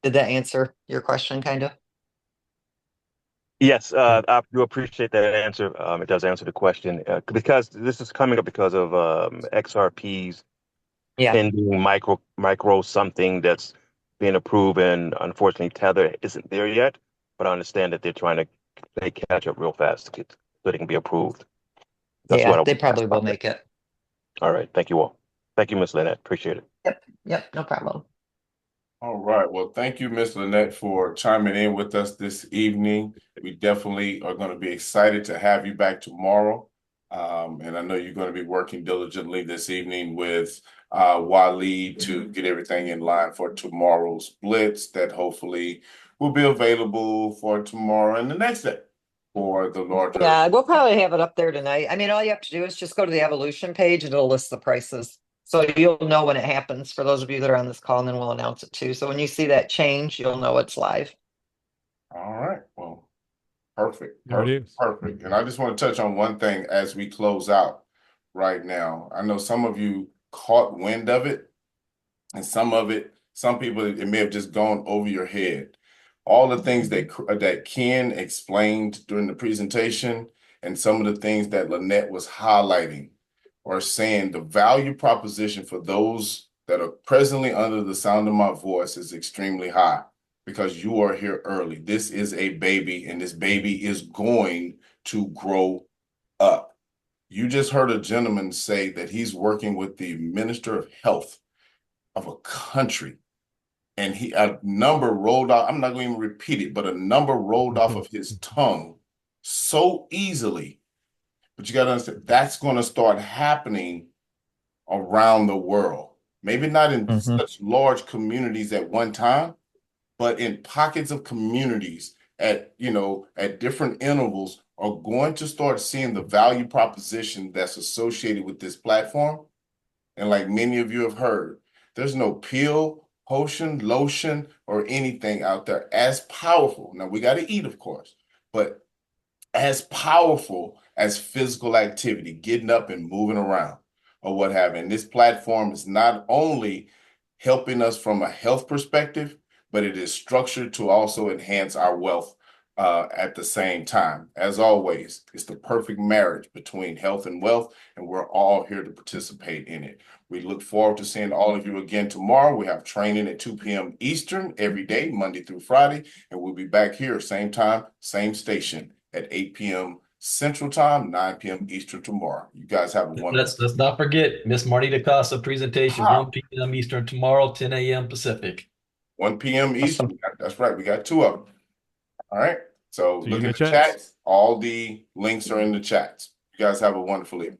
Did that answer your question, kind of? Yes, I do appreciate that answer. It does answer the question because this is coming up because of XRP's Yeah. pending micro something that's being approved, and unfortunately Tether isn't there yet. But I understand that they're trying to play catch up real fast so it can be approved. That's what Yeah, I they want to ask probably will about that. make it. All right, thank you all. Thank you, Miss Lynette. Appreciate it. Yep, no problem. All right. Well, thank you, Miss Lynette, for chiming in with us this evening. We definitely are going to be excited to have you back tomorrow. And I know you're going to be working diligently this evening with Waleed to get everything in line for tomorrow's blitz that hopefully will be available for tomorrow and the next day for the larger. Yeah, we'll probably have it up there tonight. I mean, all you have to do is just go to the evolution page and it'll list the prices. So you'll know when it happens for those of you that are on this call, and then we'll announce it too. So when you see that change, you'll know it's live. All right. Well, perfect. There it Perfect. is. Perfect. And I just want to touch on one thing as we close out right now. I know some of you caught wind of it, and some people, it may have just gone over your head. All the things that Ken explained during the presentation and some of the things that Lynette was highlighting are saying the value proposition for those that are presently under the sound of my voice is extremely high because you are here early. This is a baby, and this baby is going to grow up. You just heard a gentleman say that he's working with the Minister of Health of a country, and a number rolled off. I'm not going to even repeat it, but a number rolled off of his tongue so easily. But you got to understand that's going to start happening around the world. Maybe not in such large communities at one time, but in pockets of communities at different intervals are going to start seeing the value proposition that's associated with this platform. And like many of you have heard, there's no pill, potion, lotion, or anything out there as powerful. Now we got to eat, of course, but as powerful as physical activity, getting up and moving around or what have you. And this platform is not only helping us from a health perspective, but it is structured to also enhance our wealth at the same time. As always, it's the perfect marriage between health and wealth, and we're all here to participate in it. We look forward to seeing all of you again tomorrow. We have training at 2 p.m. Eastern every day, Monday through Friday, and we'll be back here, same time, same station at 8 p.m. Central Time, 9 p.m. Eastern tomorrow. You guys have a wonderful. Let's not forget Miss Marnita Casa presentation, Ah. 1 p.m. Eastern tomorrow, 10 a.m. Pacific. 1 p.m. Eastern. Awesome. That's right. We got 2 of them. All right. So See you look in in the the chats. chats. All the links are in the chats. You guys have a wonderful evening.